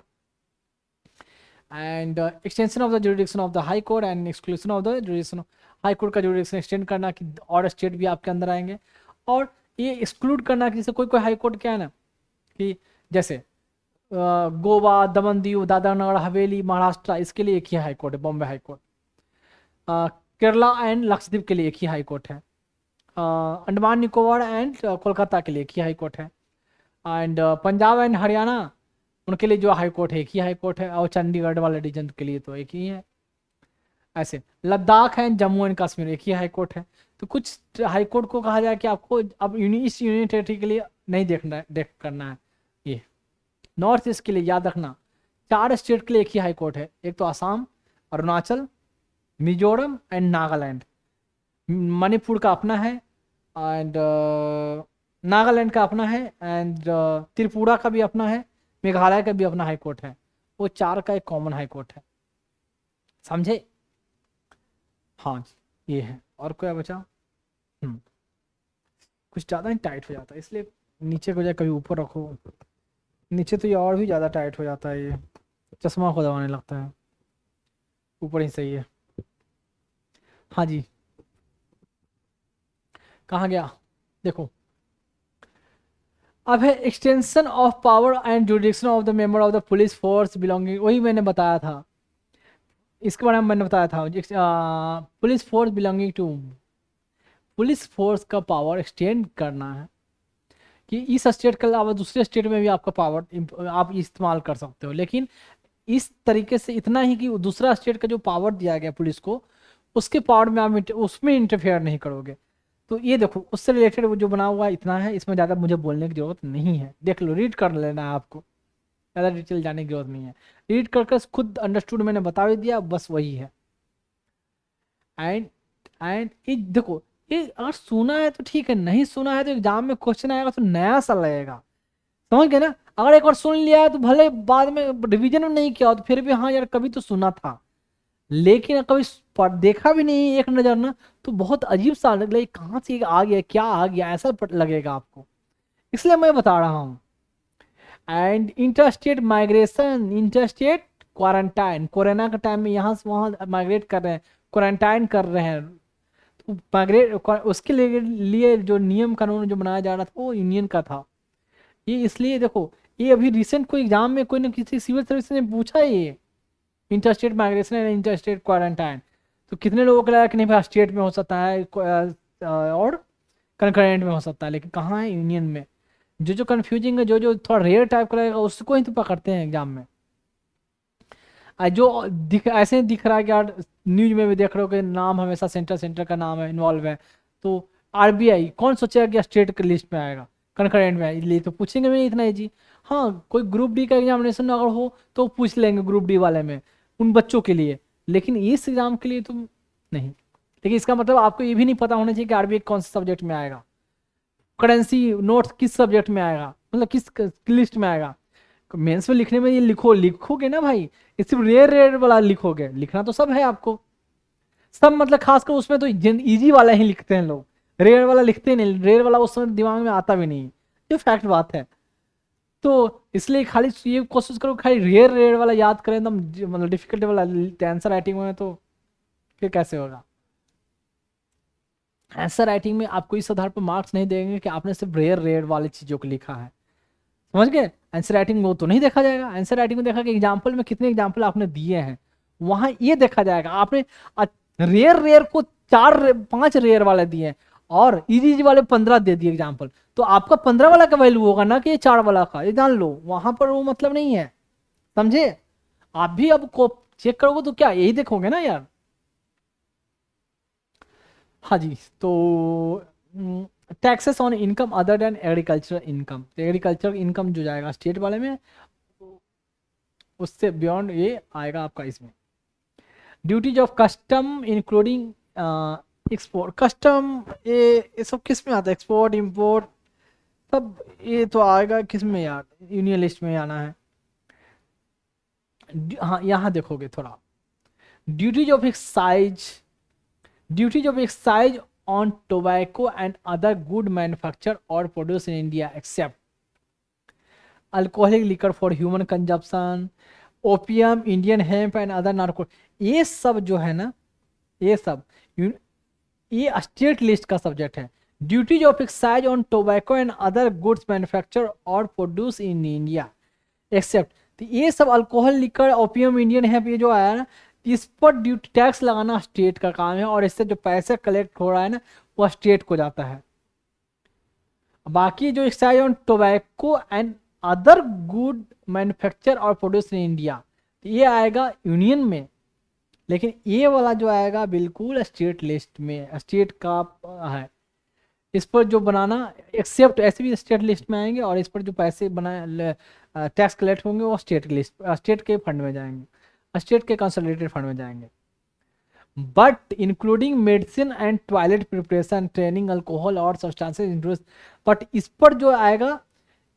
And extension of the jurisdiction of the high court and exclusion of the jurisdiction, high court का जुरिडिक्शन एक्सटेंड करना कि और स्टेट भी आपके अंदर आएंगे, और ये एक्सक्लूड करना कि जैसे कोई कोई हाई कोर्ट क्या है ना कि जैसे गोवा, दमन दीव, दादरा नगर हवेली, महाराष्ट्र, इसके लिए एक ही हाई कोर्ट है, Bombay high court. Kerala and Lakshadweep के लिए एक ही हाई कोर्ट है। अंडमान निकोबार एंड कोलकाता के लिए एक ही हाई कोर्ट है। एंड पंजाब एंड हरियाणा, उनके लिए जो हाई कोर्ट है एक ही हाई कोर्ट है, और चंडीगढ़ वाले रीजन के लिए तो एक ही है। ऐसे लद्दाख एंड जम्मू एंड कश्मीर एक ही हाई कोर्ट है। तो कुछ हाई कोर्ट को कहा जाए कि आपको अब इस यूनियन टेरिटरी के लिए नहीं करना है, ये नॉर्थ ईस्ट के लिए याद रखना 4 स्टेट के लिए एक ही हाई कोर्ट है, एक तो असम, अरुणाचल, मिजोरम एंड नागालैंड। मणिपुर का अपना है, एंड नागालैंड का अपना है, एंड त्रिपुरा का भी अपना है, मेघालय का भी अपना हाई कोर्ट है। वो 4 का एक कॉमन हाई कोर्ट है, समझे? हाँ ये है। और कोई बचा? कुछ ज़्यादा ही टाइट हो जाता है, इसलिए नीचे को जाए, कभी ऊपर रखो, नीचे तो ये और भी ज़्यादा टाइट हो जाता है, ये चश्मा को दबाने लगता है, ऊपर ही सही है। हाँ जी, कहाँ गया? देखो, अब है extension of power and जुडिक्शन of the member of the police force belonging, वही मैंने बताया था, इसके बारे में मैंने बताया था। Police force belonging to, police force का पावर एक्सटेंड करना है कि इस स्टेट के अलावा दूसरे स्टेट में भी आपका पावर आप इस्तेमाल कर सकते हो, लेकिन इस तरीके से इतना ही कि दूसरा स्टेट का जो पावर दिया गया पुलिस को, उसके पावर में आप उसमें इंटरफेयर नहीं करोगे। तो ये देखो उससे रिलेटेड वो जो बना हुआ है इतना है, इसमें ज़्यादा मुझे बोलने की जरूरत नहीं है, देख लो, रीड कर लेना है आपको, ज़्यादा डिटेल जाने की जरूरत नहीं है, रीड करके खुद अंडरस्टूड मैंने बता भी दिया, बस वही है। एंड एंड ये देखो, ये अगर सुना है तो ठीक है, नहीं सुना है तो एग्जाम में क्वेश्चन आएगा तो नया सा लगेगा, समझ गए ना। अगर एक बार सुन लिया है तो भले बाद में रिवीजन में नहीं किया हो तो फिर भी हाँ यार कभी तो सुना था, लेकिन कभी देखा भी नहीं एक नजर ना, तो बहुत अजीब सा लगेगा, कहाँ से आ गया, क्या आ गया, ऐसा लगेगा आपको, इसलिए मैं बता रहा हूँ। And interstate migration, interstate quarantine, corona के टाइम में यहाँ से वहाँ माइग्रेट कर रहे हैं, क्वारंटाइन कर रहे हैं, तो माइग्रेट उसके लिए जो नियम कानून जो बनाया जा रहा था वो यूनियन का था। ये इसलिए देखो, ये अभी रिसेंट कोई एग्जाम में कोई ना किसी सिविल सर्विस ने पूछा है ये interstate migration and interstate quarantine, तो कितने लोगों को लगा कि नहीं भाई स्टेट में हो सकता है और कंकरेंट में हो सकता है, लेकिन कहाँ है यूनियन में। जो जो कंफ्यूजिंग है, जो जो थोड़ा रेयर टाइप का रहेगा उसको ही तो पकड़ते हैं एग्जाम में। जो ऐसे ही दिख रहा है कि यार न्यूज में भी देख रहे हो कि नाम हमेशा सेंटर सेंटर का नाम है इन्वॉल्व है, तो आरबीआई कौन सोचेगा कि स्टेट के लिस्ट में आएगा, कंकरेंट में, इसलिए तो पूछेंगे भी नहीं इतना जी। हाँ कोई ग्रुप डी का एग्जामिनेशन अगर हो तो पूछ लेंगे ग्रुप डी वाले में उन बच्चों के लिए, लेकिन इस एग्जाम के लिए तो नहीं। लेकिन इसका मतलब आपको ये भी नहीं पता होना चाहिए कि आरबीआई कौन से सब्जेक्ट में आएगा, करेंसी नोट्स किस सब्जेक्ट में आएगा, मतलब किस लिस्ट में आएगा। मेंस में लिखने में ये लिखोगे ना भाई, ये सिर्फ रेयर रेयर वाला लिखोगे, लिखना तो सब है आपको, सब मतलब खासकर उसमें तो इजी वाला ही लिखते हैं लोग, रेयर वाला लिखते ही नहीं, रेयर वाला उस समय दिमाग में आता भी नहीं, ये फैक्ट बात है। तो इसलिए खाली ये कोशिश करो खाली रेयर रेयर वाला याद करें एकदम, मतलब डिफिकल्ट वाला आंसर राइटिंग में, तो फिर कैसे होगा। आंसर राइटिंग में आपको इस आधार पर मार्क्स नहीं देंगे कि आपने सिर्फ रेयर रेयर वाली चीजों को लिखा है, समझ गए। आंसर राइटिंग में वो तो नहीं देखा जाएगा, आंसर राइटिंग में देखा कि एग्जाम्पल में कितने एग्जाम्पल आपने दिए हैं, वहां ये देखा जाएगा आपने रेयर रेयर को 4 5 रेयर वाले दिए और इजी इजी वाले 15 दे दिए एग्जाम्पल, तो आपका 15 वाला का वैल्यू होगा ना कि ये 4 वाला का, ये जान लो, वहां पर वो मतलब नहीं है, समझे। आप भी अब को चेक करोगे तो क्या यही देखोगे ना यार। हाँ जी, तो taxes on income other than agriculture income, agriculture income जो जाएगा स्टेट वाले में, उससे बियॉन्ड ये आएगा आपका इसमें। Duties of custom including export, custom ये सब किस में आता है, एक्सपोर्ट इंपोर्ट सब, ये तो आएगा किस में यार, यूनियन लिस्ट में आना है। हाँ यहाँ देखोगे थोड़ा, duties of excise, duties of excise on tobacco and other good manufactured or produced in India except alcoholic liquor for human consumption, opium, Indian hemp and other narco, ये सब जो है ना, ये सब ये स्टेट लिस्ट का सब्जेक्ट है। Duties of excise on tobacco and other goods manufacture और प्रोड्यूस इन इंडिया एक्सेप्ट, तो ये सब अल्कोहल लिकर ओपियम इंडियन है, ये जो आया ना, इस पर ड्यूटी टैक्स लगाना स्टेट का काम है, और इससे जो पैसे कलेक्ट हो रहा है ना वो स्टेट को जाता है। बाकी जो excise on tobacco and other good manufacture और प्रोड्यूस इन इंडिया, तो ये आएगा यूनियन में, लेकिन ये वाला जो आएगा बिल्कुल स्टेट लिस्ट में, स्टेट का है। इस पर जो बनाना एक्सेप्ट ऐसे भी स्टेट लिस्ट में आएंगे, और इस पर जो पैसे बनाए टैक्स कलेक्ट होंगे वो स्टेट लिस्ट, स्टेट के फंड में जाएंगे, स्टेट के कंसोलिडेटेड फंड में जाएंगे। But including medicine and toilet preparation training alcohol और सब्सटेंसेस इंट्रोड्यूस, बट इस पर जो आएगा,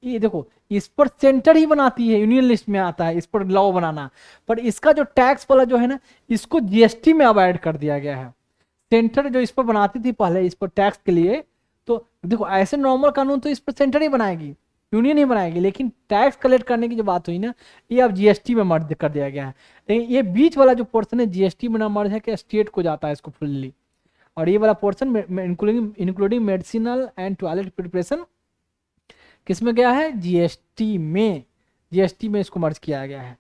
ये देखो इस पर सेंटर ही बनाती है, यूनियन लिस्ट में आता है इस पर लॉ बनाना, पर इसका जो टैक्स वाला जो है ना, इसको जीएसटी में अब ऐड कर दिया गया है। सेंटर जो इस पर बनाती थी पहले इस पर टैक्स के लिए, तो देखो ऐसे नॉर्मल कानून तो इस पर सेंटर ही बनाएगी, यूनियन ही बनाएगी, लेकिन टैक्स कलेक्ट करने की जो बात हुई ना, ये अब जीएसटी में मर्ज कर दिया गया है। लेकिन ये बीच वाला जो पोर्शन है जीएसटी में ना मर्ज है कि स्टेट को जाता है इसको फुल्ली, और ये वाला portion including medicinal and toilet preparation किस में गया है, जीएसटी में, जीएसटी में इसको मर्ज किया गया है।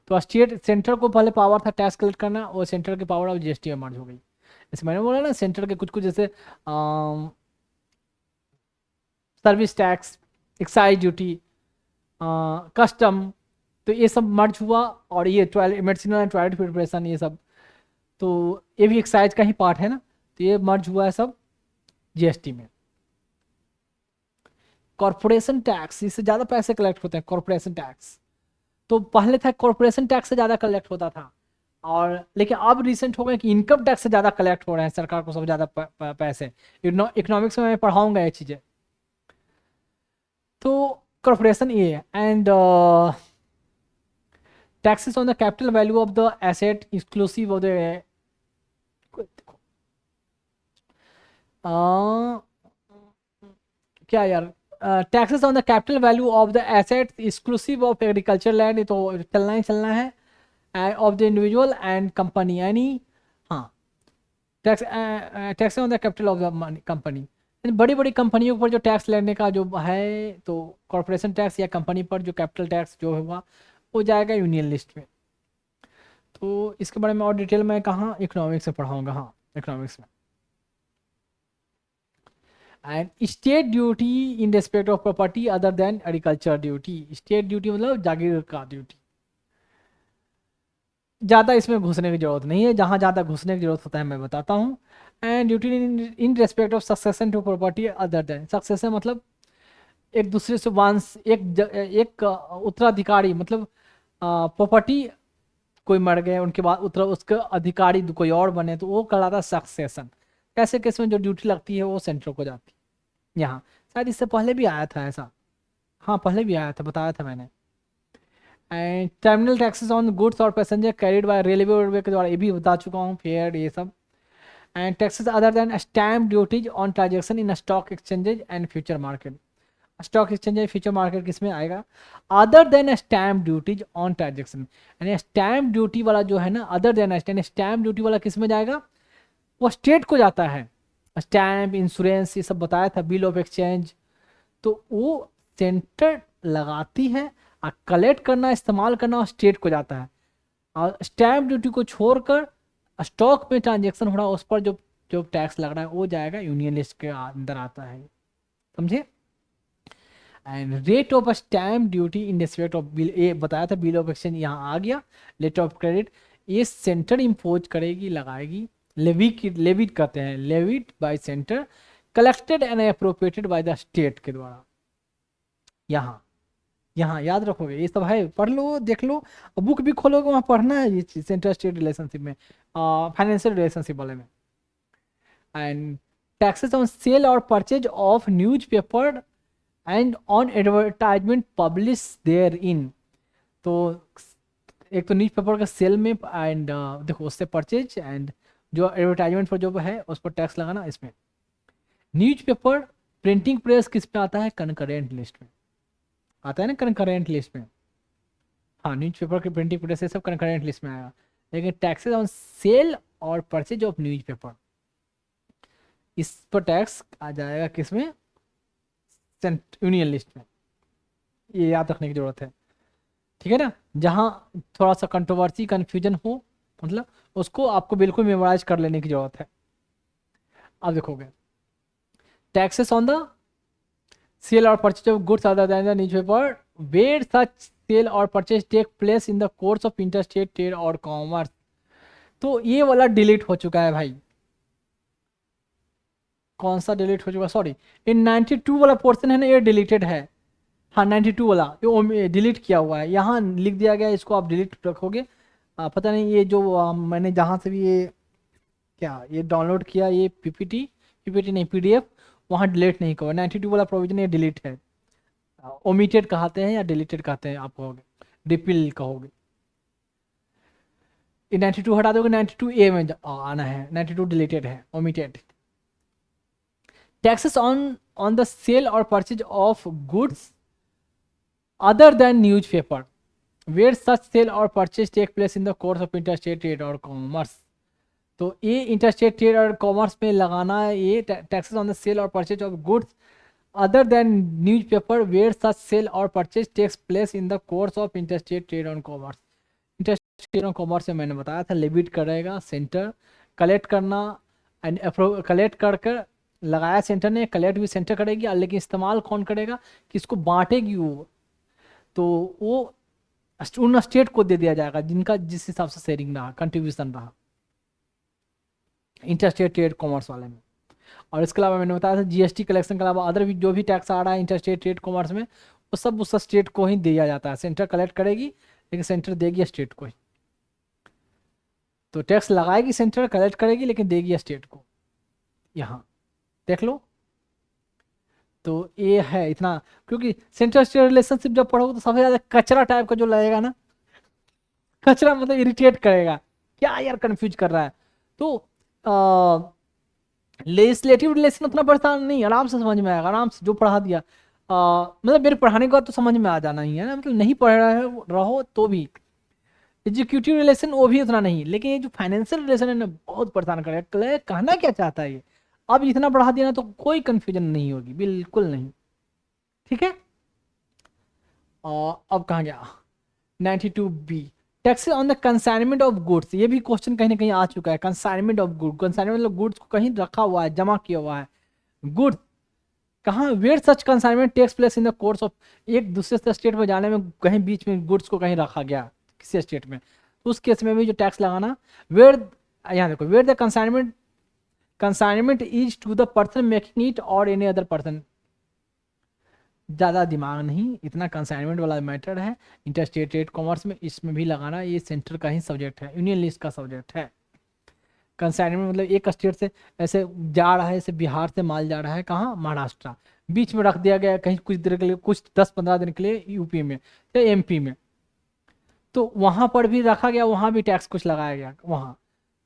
तो स्टेट सेंटर को पहले पावर था टैक्स कलेक्ट करना, और सेंटर की पावर अब जीएसटी में मर्ज हो गई। जैसे मैंने बोला ना, सेंटर के कुछ कुछ जैसे service tax, excise duty, custom, तो ये सब मर्ज हुआ, और ये मेडिसिनल एंड टॉयलेट प्रिपरेशन ये सब, तो ये भी एक्साइज का ही पार्ट है ना, तो ये मर्ज हुआ है सब, जीएसटी में। कॉरपोरेशन टैक्स, इससे ज़्यादा पैसे कलेक्ट होते हैं कॉरपोरेशन टैक्स। तो पहले था कॉरपोरेशन टैक्स से ज़्यादा कलेक्ट होता था, और लेकिन अब रिसेंट हो गया कि इनकम टैक्स से ज़्यादा कलेक्ट हो रहे हैं सरकार को, सब ज़्यादा पैसे। इकोनॉमिक्स में मैं पढ़ाऊंगा ये चीज़ें। तो कॉरपोरेशन ये है, and taxes on the capital value of the asset inclusive of the क्या यार, taxes on the capital value of the asset exclusive of agriculture land, ये तो चलना है, of the individual and company, यानी हाँ tax on the capital of the company, बड़ी बड़ी कंपनियों पर जो टैक्स लेने का जो है, तो कॉरपोरेशन टैक्स या कंपनी पर जो कैपिटल टैक्स जो होगा वो जाएगा यूनियन लिस्ट में। तो इसके बारे में और डिटेल में कहाँ इकोनॉमिक्स में पढ़ाऊँगा, हाँ इकोनॉमिक्स में। And state duty in respect of property other then agriculture duty, state duty मतलब जागीर का ड्यूटी। ज़्यादा इसमें घुसने की जरूरत नहीं है, जहाँ ज़्यादा घुसने की जरूरत होता है मैं बताता हूँ। And duty in respect of succession to property other than, succession मतलब एक दूसरे से वंश, एक उत्तराधिकारी, मतलब प्रॉपर्टी कोई मर गए उनके बाद उत्तर उसके अधिकारी कोई और बने, तो वो कहलाता है सक्सेशन। ऐसे केस में जो ड्यूटी लगती है वो सेंटर को जाती है। यहाँ शायद इससे पहले भी आया था ऐसा, हाँ पहले भी आया था, बताया था मैंने। And terminal taxes on goods और पैसेंजर कैरिड बाय रेलवे के द्वारा, ये भी बता चुका हूँ, फेयर ये सब। And taxes other than stamp duties on transaction in stock exchanges and future market, stock exchange future market किस में आएगा, other than stamp duties on transaction, यानी स्टैम्प ड्यूटी वाला जो है ना, अदर देन स्टैम्प ड्यूटी वाला किस में जाएगा, वो स्टेट को जाता है। स्टैम्प, इंश्योरेंस, ये सब बताया था, बिल ऑफ एक्सचेंज, तो वो सेंटर लगाती है, और कलेक्ट करना, इस्तेमाल करना स्टेट को जाता है। और स्टैम्प ड्यूटी को छोड़कर स्टॉक में ट्रांजेक्शन हो रहा है उस पर जो जो टैक्स लग रहा है वो जाएगा यूनियन लिस्ट के अंदर आता है, समझे। And rate of stamp duty in respect of bill, ये बताया था, बिल ऑफ एक्सचेंज यहाँ आ गया। लेटर ऑफ क्रेडिट ये सेंटर इम्पोज करेगी, लगाएगी, लेविड कहते हैं, levied bye centre, collected and appropriated by the state के द्वारा। यहाँ यहाँ याद रखोगे, ये सब है, पढ़ लो, देख लो, बुक भी खोलोगे वहाँ पढ़ना है ये चीज, सेंटर स्टेट रिलेशनशिप में, फाइनेंशियल रिलेशनशिप वाले में। एंड टैक्सेस ऑन सेल और purchase of newspaper and on advertisement publish therein, तो एक तो न्यूज पेपर का सेल में, एंड देखो उससे परचेज, एंड जो एडवर्टाइजमेंट पर जो है उस पर टैक्स लगाना। इसमें न्यूज पेपर प्रिंटिंग प्रेस किस पे आता है, कनकरेंट लिस्ट में आता है ना, कनकरेंट लिस्ट में, हाँ न्यूज पेपर की प्रिंटिंग प्रेस ये सब कनकरेंट लिस्ट में आएगा। लेकिन टैक्सेस ऑन सेल और परचेज ऑफ न्यूज पेपर, इस पर टैक्स आ जाएगा किस में, यूनियन लिस्ट में। ये याद रखने की जरूरत है, ठीक है ना। जहाँ थोड़ा सा कंट्रोवर्सी कन्फ्यूजन हो, मतलब उसको आपको बिल्कुल मेमोराइज कर लेने की जरूरत है। अब देखोगे टैक्सेस ऑन द सेल और purchase of goods other than the newspaper where such sale और purchase take place in the course of interstate trade और कॉमर्स, तो ये वाला डिलीट हो चुका है भाई। कौन सा डिलीट हो चुका, सॉरी, इन 92 वाला पोर्शन है ना, ये डिलीटेड है, हाँ 92 वाला ये डिलीट किया हुआ है, यहाँ लिख दिया गया, इसको आप डिलीट रखोगे। पता नहीं ये जो मैंने जहाँ से भी ये क्या ये डाउनलोड किया, ये पीपीटी नहीं पीडीएफ, वहाँ डिलीट नहीं करो, 92 वाला प्रोविजन ये डिलीट है, ओमिटेड कहते हैं या डिलीटेड कहते हैं, आप कहोगे रिपील कहोगे। ये 92 हटा दोगे, 92A में आना है, 92 डिलीटेड है, omitted. Taxes on the sale और purchase of goods other than newspaper where such sale और purchase take place in the course of interstate trade और कॉमर्स, तो ये इंटरस्टेट ट्रेड और कॉमर्स में लगाना है। ये टैक्सेस ऑन द सेल और purchase of goods other than newspaper where such sale और purchase takes place in the course of interstate trade और कॉमर्स। इंटरस्टेट ट्रेड और कॉमर्स में मैंने बताया था, लेविट करेगा सेंटर, कलेक्ट करना एंड कलेक्ट कर कर लगाया सेंटर ने, कलेक्ट भी सेंटर करेगी, लेकिन इस्तेमाल कौन करेगा, किसको बांटेगी वो, तो वो उन स्टेट को दे दिया जाएगा जिनका जिस हिसाब से शेयरिंग रहा, कंट्रीब्यूशन रहा इंटरस्टेट ट्रेड कॉमर्स वाले में। और इसके अलावा मैंने बताया था जीएसटी कलेक्शन के अलावा अदर भी जो भी टैक्स आ रहा है इंटरस्टेट ट्रेड कॉमर्स में, वो सब उस स्टेट को ही दिया जाता है। सेंटर कलेक्ट करेगी लेकिन सेंटर देगी स्टेट को ही। तो टैक्स लगाएगी सेंटर, कलेक्ट करेगी लेकिन देगी स्टेट को। यहाँ देख लो। तो ये है इतना, क्योंकि सेंट्रल स्टेट रिलेशनशिप जब पढ़ोगे तो सबसे ज़्यादा कचरा टाइप का जो लगेगा ना, कचरा मतलब इरिटेट करेगा, क्या यार कंफ्यूज कर रहा है। तो लेजिस्लेटिव रिलेशन उतना परेशान नहीं, आराम से समझ में आएगा, आराम से जो पढ़ा दिया। मतलब मेरे पढ़ाने के बाद तो समझ में आ जाना ही है ना, मतलब नहीं पढ़ रहे रहो तो भी। एग्जीक्यूटिव रिलेशन वो भी उतना नहीं, लेकिन ये जो फाइनेंशियल रिलेशन है ना बहुत परेशान करेगा। कहना क्या चाहता है ये, अब इतना बढ़ा दिया ना तो कोई कंफ्यूजन नहीं होगी, बिल्कुल नहीं। ठीक है। अब कहाँ गया 92B, tax on the consignment of goods. ये भी क्वेश्चन कहीं ना कहीं आ चुका है। कंसाइनमेंट ऑफ गुड, कंसाइनमेंट मतलब गुड्स को कहीं रखा हुआ है, जमा किया हुआ है। गुड्स कहाँ, where such consignment takes place in the course of, एक दूसरे स्टेट में जाने में कहीं बीच में गुड्स को कहीं रखा गया किसी स्टेट में, तो उस केस में भी जो टैक्स लगाना, वेयर, यहाँ देखो, where the consignment is to the person making it और एनी अदर पर्सन। ज़्यादा दिमाग नहीं, इतना कंसाइनमेंट वाला मैटर है इंटरस्टेट ट्रेड कॉमर्स में, इसमें भी लगाना, ये सेंटर का ही सब्जेक्ट है, यूनियन लिस्ट का सब्जेक्ट है। कंसाइनमेंट मतलब एक स्टेट से ऐसे जा रहा है, जैसे बिहार से माल जा रहा है कहाँ, महाराष्ट्र, बीच में रख दिया गया कहीं कुछ देर के लिए, कुछ 10-15 दिन के लिए यूपी में या एमपी में, तो वहाँ पर भी रखा गया, वहाँ भी टैक्स कुछ लगाया गया वहाँ,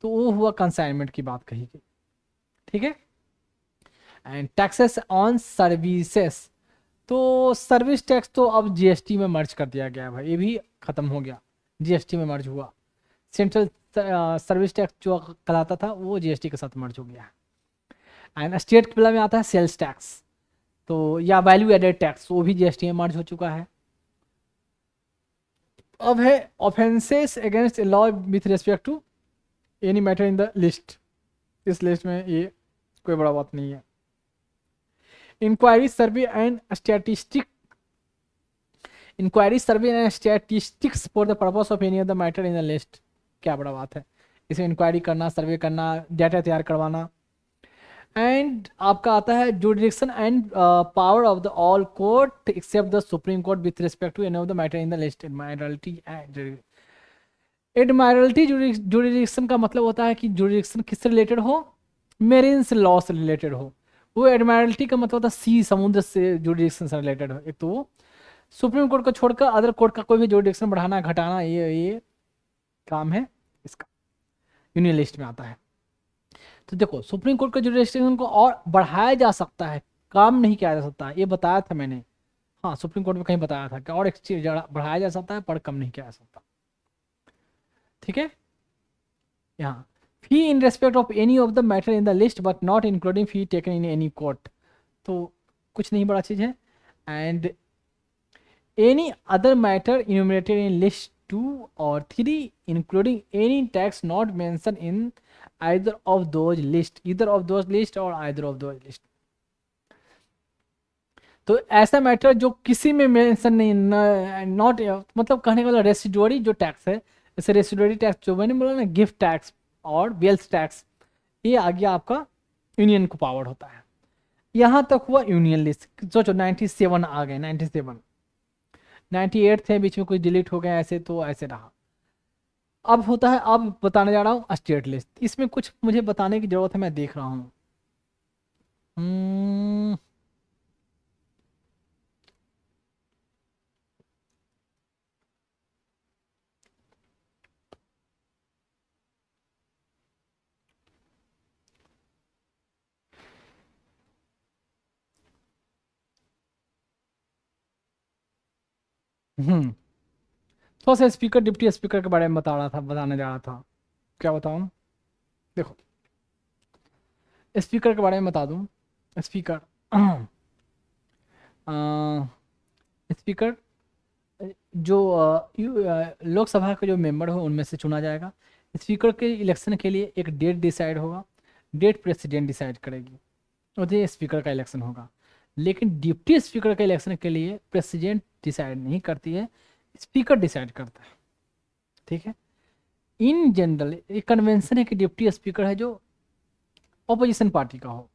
तो वो हुआ कंसाइनमेंट की बात कही गई। ठीक है। एंड टैक्सेस ऑन सर्विसेस, तो सर्विस टैक्स तो अब जीएसटी में मर्ज कर दिया गया है भाई, ये भी खत्म हो गया, जीएसटी में मर्ज हुआ। सेंट्रल सर्विस टैक्स जो कहलाता था वो जीएसटी के साथ मर्ज हो गया है। एंड स्टेट के में आता है सेल्स टैक्स, तो या वैल्यू एडेड टैक्स, वो भी जीएसटी में मर्ज हो चुका है। अब है offences against law with respect to any matter in the list. इस लिस्ट में ये कोई बड़ा बात नहीं है। Inquiry survey and statistic, inquiry survey and statistics for the purpose of any of the matter in the list, क्या बड़ा बात है। इसे इंक्वायरी करना, सर्वे करना, डाटा तैयार करवाना। एंड आपका आता है jurisdiction and power of the all court except the supreme court with respect to any of the matter in the list. Admiralty and admiralty jurisdiction का मतलब होता है कि जुडिक्शन किससे रिलेटेड हो, मेरीन्स लॉ से रिलेटेड हो। वो एडमायरल्टी का मतलब होता है सी, समुद्र से जुडिक्शन से रिलेटेड हो। एक तो वो सुप्रीम कोर्ट को छोड़कर अदर कोर्ट का कोई भी जुडिक्शन बढ़ाना घटाना, ये काम है इसका, यूनियन लिस्ट में आता है। तो देखो सुप्रीम कोर्ट का जुडिक्शन को और बढ़ाया जा सकता है, काम नहीं किया जा सकता, ये बताया था मैंने। हाँ सुप्रीम कोर्ट में कहीं बताया था कि और एक चीज बढ़ाया जा सकता है पर कम नहीं किया जा सकता। ठीक है। यहाँ fee in respect of any of the matter in the list but not including fee taken in any court, तो कुछ नहीं बड़ा चीज है। And any other matter enumerated in list 2 और 3 including any tax not mentioned in either of those list, either of those list और either of those list। तो ऐसा मैटर जो किसी में मेंशन नहीं, नॉट मतलब कहने का मतलब रेसिडुअरी जो टैक्स है, जैसे रेसिडुअरी टैक्स जो मैंने बोला ना, गिफ्ट टैक्स और वेल्थ टैक्स, ये आ गया आपका यूनियन को पावर होता है। यहाँ तक हुआ यूनियन लिस्ट। सोचो 97 आ गए, 97, 98 थे, बीच में कुछ डिलीट हो गए ऐसे, तो ऐसे रहा। अब होता है, अब बताने जा रहा हूँ स्टेट लिस्ट। इसमें कुछ मुझे बताने की जरूरत है, मैं देख रहा हूँ। थोड़ा सा स्पीकर, डिप्टी स्पीकर के बारे में बता रहा था, बताने जा रहा था। क्या बताऊँ, देखो स्पीकर के बारे में बता दूँ। स्पीकर स्पीकर जो लोकसभा के जो मेंबर हो उनमें से चुना जाएगा। स्पीकर के इलेक्शन के लिए एक डेट डिसाइड होगा, डेट प्रेसिडेंट डिसाइड करेगी, और ये स्पीकर का इलेक्शन होगा। लेकिन डिप्टी स्पीकर के इलेक्शन के लिए प्रेसिडेंट डिसाइड नहीं करती है, स्पीकर डिसाइड करता है। ठीक है। इन जनरल एक कन्वेंशन है कि डिप्टी स्पीकर है जो ऑपोजिशन पार्टी का हो,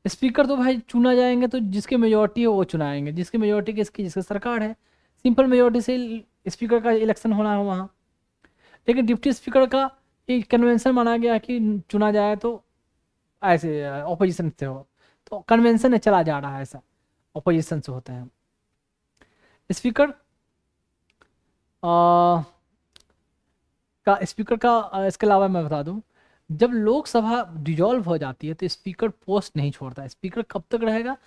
स्पीकर तो भाई चुना जाएंगे तो जिसकी मेजोरिटी है वो चुनाएंगे, जिसकी मेजोरिटी किसकी, जिसकी सरकार है, सिंपल मेजोरिटी से स्पीकर का इलेक्शन होना है वहाँ। लेकिन डिप्टी स्पीकर का एक कन्वेंशन माना गया कि चुना जाए तो ऐसे ऑपोजिशन से हो, तो कन्वेंशन में चला जा रहा है ऐसा, ऑपोजिशन से होते हैं स्पीकर स्पीकर का इसके अलावा मैं बता दूं, जब लोकसभा डिजॉल्व हो जाती है तो स्पीकर पोस्ट नहीं छोड़ता है। स्पीकर कब तक रहेगा,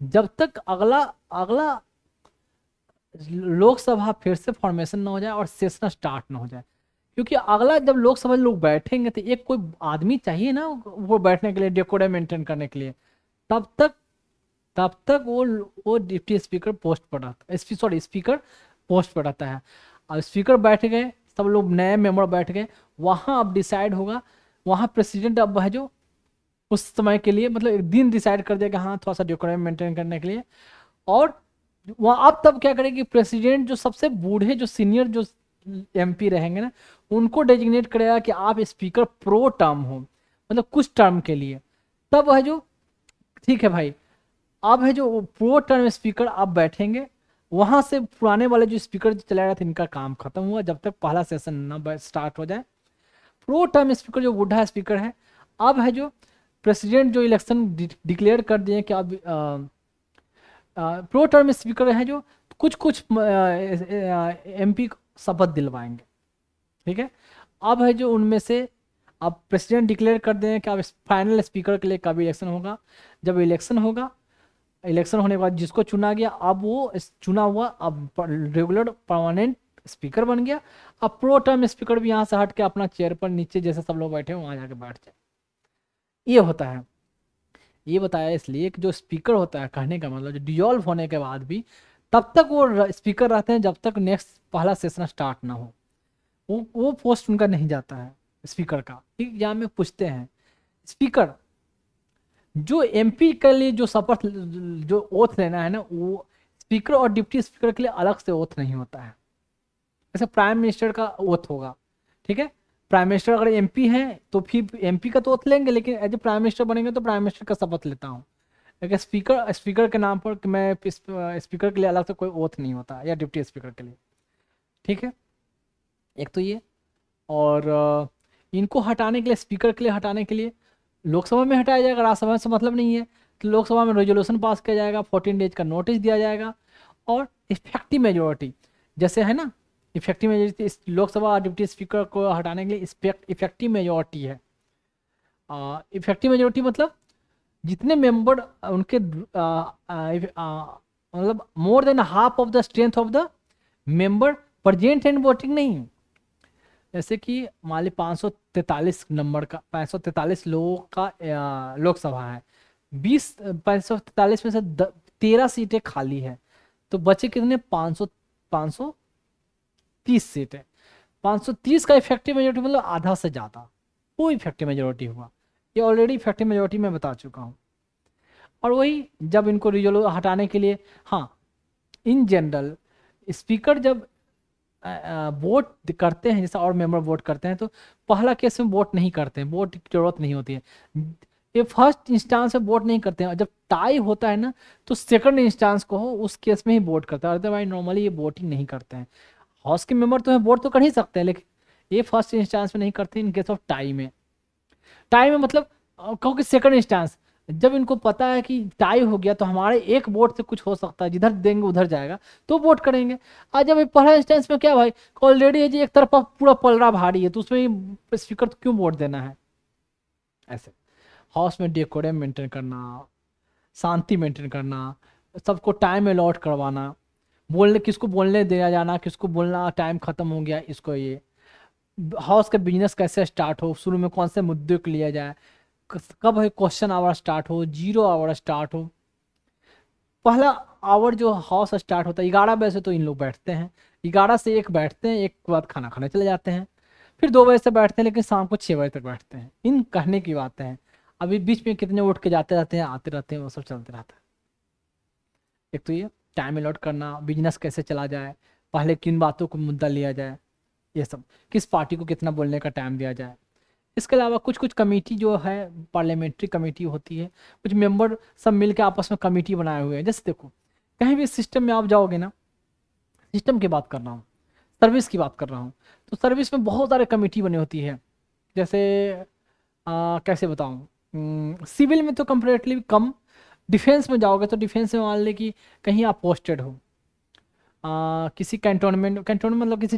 जब तक अगला अगला लोकसभा फिर से फॉर्मेशन ना हो जाए और सेशन स्टार्ट ना हो जाए। क्योंकि अगला जब लोकसभा लोग बैठेंगे तो एक कोई आदमी चाहिए ना वो बैठने के लिए, डेकोरम मेंटेन करने के लिए। तब तक तब तक वो डिप्टी स्पीकर पोस्ट पर रहता है, सॉरी स्पीकर पोस्ट पर रहता है। अब स्पीकर बैठ गए, सब लोग नए मेंबर बैठ गए, वहाँ अब डिसाइड होगा, वहाँ प्रेसिडेंट अब है जो उस समय के लिए मतलब एक दिन डिसाइड कर देगा हाँ थोड़ा सा डेकोरम मेंटेन करने के लिए। और वहाँ अब तब क्या करेगी, प्रेसिडेंट जो सबसे बूढ़े जो सीनियर जो एमपी रहेंगे ना उनको डेजिग्नेट करेगा कि आप स्पीकर प्रो टर्म हो, मतलब कुछ टर्म के लिए। तब है जो ठीक है भाई, अब है जो प्रो टर्म स्पीकर आप बैठेंगे, वहां से पुराने वाले जो स्पीकर चला रहा था इनका काम खत्म हुआ जब तक पहला सेशन ना स्टार्ट हो जाए। प्रो टर्म स्पीकर जो बूढ़ा स्पीकर है, अब है जो प्रेसिडेंट जो इलेक्शन डिक्लेयर कर दिए कि अब प्रो टर्म स्पीकर है जो कुछ कुछ एमपी शपथ दिलवाएंगे, ठीक है। अब है जो उनमें से अब प्रेसिडेंट डिक्लेयर कर दें कि अब फाइनल स्पीकर के लिए कब इलेक्शन होगा। जब इलेक्शन होगा, इलेक्शन होने के बाद जिसको चुना गया अब वो चुना हुआ अब रेगुलर परमानेंट स्पीकर बन गया। अब प्रो टर्म स्पीकर भी यहाँ से हट के अपना चेयर पर नीचे जैसे सब लोग बैठे हैं वहाँ जाके बैठ जाए। ये होता है। ये बताया इसलिए कि जो स्पीकर होता है, कहने का मतलब जो डिजॉल्व होने के बाद भी तब तक वो स्पीकर रहते हैं जब तक नेक्स्ट पहला सेशन स्टार्ट ना हो, वो पोस्ट उनका नहीं जाता है स्पीकर का। ठीक, यहाँ में पूछते हैं स्पीकर जो एमपी के लिए जो शपथ जो ओथ लेना है ना, वो स्पीकर और डिप्टी स्पीकर के लिए अलग से ओथ नहीं होता है, जैसे प्राइम मिनिस्टर का ओथ होगा। ठीक है, प्राइम मिनिस्टर अगर एमपी है तो फिर एमपी का तो ओथ लेंगे, लेकिन एज ए प्राइम मिनिस्टर बनेंगे तो प्राइम मिनिस्टर का शपथ लेता हूँ। लेकिन स्पीकर के नाम पर मैं स्पीकर के लिए अलग से कोई ओथ नहीं होता, या डिप्टी स्पीकर के लिए। ठीक है, एक तो ये। और इनको हटाने के लिए, स्पीकर के लिए हटाने के लिए लोकसभा में हटाया जाएगा, राज्यसभा से मतलब नहीं है। तो लोकसभा में रेजोल्यूशन पास किया जाएगा, 14 डेज का नोटिस दिया जाएगा। और इफेक्टिव मेजोरिटी जैसे है ना, इफेक्टिव मेजोरिटी इस लोकसभा डिप्टी स्पीकर को हटाने के लिए इफेक्टिव मेजोरिटी है। इफेक्टिव मेजोरिटी मतलब जितने मेंबर उनके मतलब more than half of the strength of the member present and voting नहीं। जैसे कि मान ली 543 नंबर का 543 लोगों का लोकसभा है, 543 में से 13 सीटें खाली है, तो बचे कितने 530 सीटें। 530 का इफेक्टिव मेजोरिटी मतलब आधा से ज़्यादा, वो इफेक्टिव मेजोरिटी हुआ। ये ऑलरेडी इफेक्टिव मेजोरिटी मैं बता चुका हूँ। और वही जब इनको रिजोल्व हटाने के लिए, हाँ इन जनरल स्पीकर जब वोट करते हैं, जैसे और मेंबर वोट करते हैं, तो पहला केस में वोट नहीं करते हैं, वोट की जरूरत नहीं होती है। ये फर्स्ट इंस्टांस में वोट नहीं करते हैं, और जब टाई होता है ना तो सेकंड इंस्टांस को हो उस केस में ही वोट करता है, अदरवाइज नॉर्मली ये वोटिंग नहीं करते हैं। हाउस के मेंबर तो है वोट तो कर ही सकते हैं, लेकिन ये फर्स्ट इंस्टांस में नहीं करते इन केस ऑफ टाई में। टाई में मतलब क्योंकि सेकंड इंस्टांस जब इनको पता है कि टाई हो गया तो हमारे एक वोट से कुछ हो सकता है, जिधर देंगे उधर जाएगा, तो वोट करेंगे। आज जब पहला इंस्टेंस में क्या भाई, ऑलरेडी है जी एक तरफा पूरा पलड़ा भारी है, तो उसमें स्पीकर तो क्यों वोट देना है। ऐसे हाउस में डेकोरम मेंटेन करना, शांति मेंटेन करना, सबको टाइम अलॉट करवाना, बोलने किसको बोलने दिया जाना, किसको बोलना टाइम खत्म हो गया, इसको ये हाउस का बिजनेस कैसे स्टार्ट हो, शुरू में कौन से मुद्दे को लिया जाए, कब है क्वेश्चन आवर स्टार्ट हो, 0 आवर स्टार्ट हो। पहला आवर जो हाउस स्टार्ट होता है 11 बजे से, तो इन लोग बैठते हैं, 11 से 1 बैठते हैं, 1 के बाद खाना खाने चले जाते हैं, फिर 2 बजे से बैठते हैं, लेकिन शाम को 6 बजे तक बैठते हैं। इन कहने की बातें हैं, अभी बीच में कितने उठ के जाते रहते हैं, आते रहते हैं, वो सब चलते रहता है। एक तो ये टाइम अलॉट करना, बिजनेस कैसे चला जाए, पहले किन बातों को मुद्दा लिया जाए, ये सब, किस पार्टी को कितना बोलने का टाइम दिया जाए, इसके अलावा कुछ कुछ कमेटी जो है पार्लियामेंट्री कमेटी होती है, कुछ मेंबर सब मिल के आपस में कमेटी बनाए हुए हैं। जैसे देखो कहीं भी सिस्टम में आप जाओगे ना, सिस्टम की बात कर रहा हूँ, सर्विस की बात कर रहा हूँ, तो सर्विस में बहुत सारे कमेटी बनी होती है। जैसे कैसे बताऊँ, सिविल में तो कंपेरेटिवली कम, डिफेंस में जाओगे तो डिफेंस में मान लें कि कहीं आप पोस्टेड हो, किसी कैंटोनमेंट, कैंटोनमेंट मतलब किसी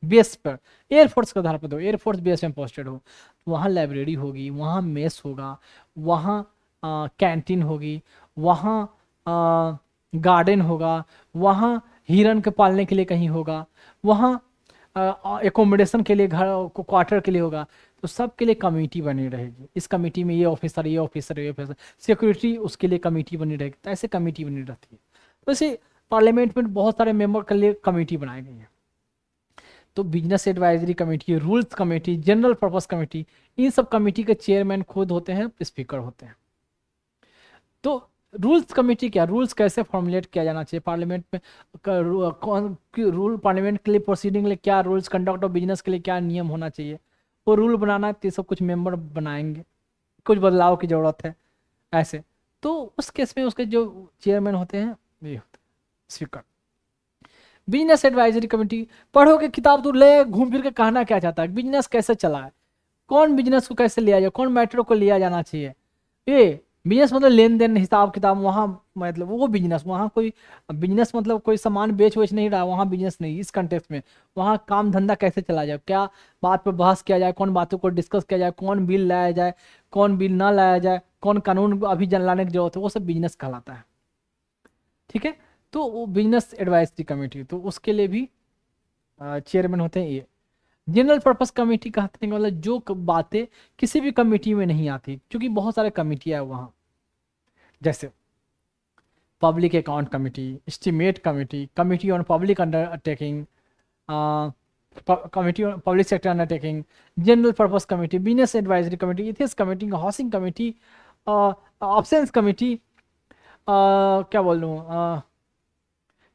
बेस पर, एयरफोर्स के आधार पर दो, एयरफोर्स बेस में पोस्टेड हो, वहाँ लाइब्रेरी होगी, वहाँ मेस होगा, वहाँ कैंटीन होगी, वहाँ गार्डन होगा, वहाँ हिरन के पालने के लिए कहीं होगा, वहाँ एकोमोडेशन के लिए घर क्वार्टर के लिए होगा। तो सब के लिए कमेटी बनी रहेगी, इस कमेटी में ये ऑफिसर, ये ऑफिसर, ये ऑफिसर, सिक्योरिटी उसके लिए कमेटी बनी रहेगी। तो ऐसे कमेटी बनी रहती है। तो ऐसे पार्लियामेंट में बहुत सारे मेंबर के लिए कमेटी बनाई गई है। तो business advisory committee, rules committee, general purpose committee, इन सब कमेटी के चेयरमैन खुद होते हैं, स्पीकर होते हैं। तो रूल्स कमेटी क्या, रूल्स कैसे फॉर्मुलेट किया जाना चाहिए पार्लियामेंट में, कौन रूल पार्लियामेंट के लिए प्रोसीडिंग के लिए क्या रूल्स, कंडक्ट ऑफ बिजनेस के लिए क्या नियम होना चाहिए, वो रूल बनाना है। तो ये सब कुछ मेंबर बनाएंगे, कुछ बदलाव की ज़रूरत है ऐसे। तो उस केस में उसके जो चेयरमैन होते हैं ये होते हैं स्पीकर। बिजनेस एडवाइजरी कमेटी, पढ़ोगे किताब तो ले घूम फिर के कहना क्या चाहता है, बिजनेस कैसे चला है, कौन बिजनेस को कैसे लिया जाए, कौन मैटर को लिया जाना चाहिए। ये बिजनेस मतलब लेन देन, हिसाब किताब, वहाँ मतलब वो बिजनेस, वहाँ कोई बिजनेस मतलब कोई सामान बेच वेच नहीं रहा, वहाँ बिजनेस नहीं इस कंटेक्स्ट में। वहाँ काम धंधा कैसे चला जाए, क्या बात पर बहस किया जाए, कौन बातों को डिस्कस किया जाए, कौन बिल लाया जाए, कौन बिल ना लाया जाए, कौन कानून अभी लाने की जरूरत है, वो सब बिजनेस कहलाता है। ठीक है। तो वो बिजनेस एडवाइजरी कमेटी, तो उसके लिए भी चेयरमैन होते हैं ये। जनरल पर्पस कमेटी कहते हैं मतलब जो बातें किसी भी कमेटी में नहीं आती, क्योंकि बहुत सारे कमेटियां है वहाँ। जैसे public account committee, estimate committee, committee on public undertaking, committee on public sector undertaking, general purpose committee, business advisory committee, ethics committee, housing committee, options committee, क्या बोल लूँ,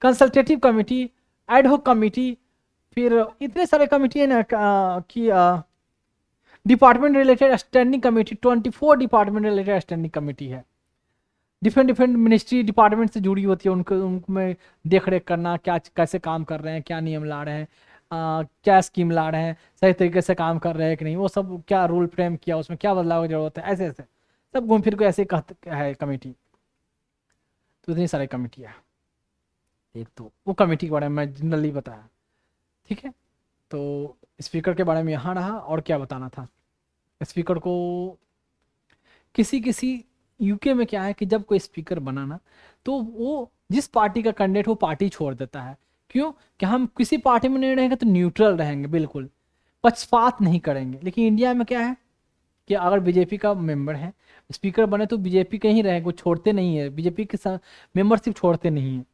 कंसल्टेटिव कमेटी, एडहॉक कमेटी, फिर इतने सारे कमेटी है ना कि department related standing committee, 24 department related standing committee है। डिफरेंट डिफरेंट मिनिस्ट्री डिपार्टमेंट से जुड़ी होती है, उनको में देख रेख करना, क्या कैसे काम कर रहे हैं, क्या नियम ला रहे हैं, क्या स्कीम ला रहे हैं, सही तरीके से काम कर रहे हैं कि नहीं, वो सब क्या रूल फ्रेम किया, उसमें क्या बदलाव की जरूरत है, ऐसे ऐसे सब घूम फिर को ऐसे कहते है कमेटी। तो इतनी सारी कमेटी है। एक तो वो कमेटी के बारे में मैं जनरली बताया। ठीक है। तो स्पीकर के बारे में यहाँ रहा, और क्या बताना था। स्पीकर को किसी किसी यूके में क्या है कि जब कोई स्पीकर बनाना, तो वो जिस पार्टी का कैंडिडेट वो पार्टी छोड़ देता है। क्यों कि हम किसी पार्टी में नहीं रहेंगे तो न्यूट्रल रहेंगे, बिल्कुल पक्षपात नहीं करेंगे। लेकिन इंडिया में क्या है कि अगर बीजेपी का मेंबर है, स्पीकर बने तो बीजेपी के ही रहेंगे, वो छोड़ते नहीं है, बीजेपी के मेंबरशिप छोड़ते नहीं है,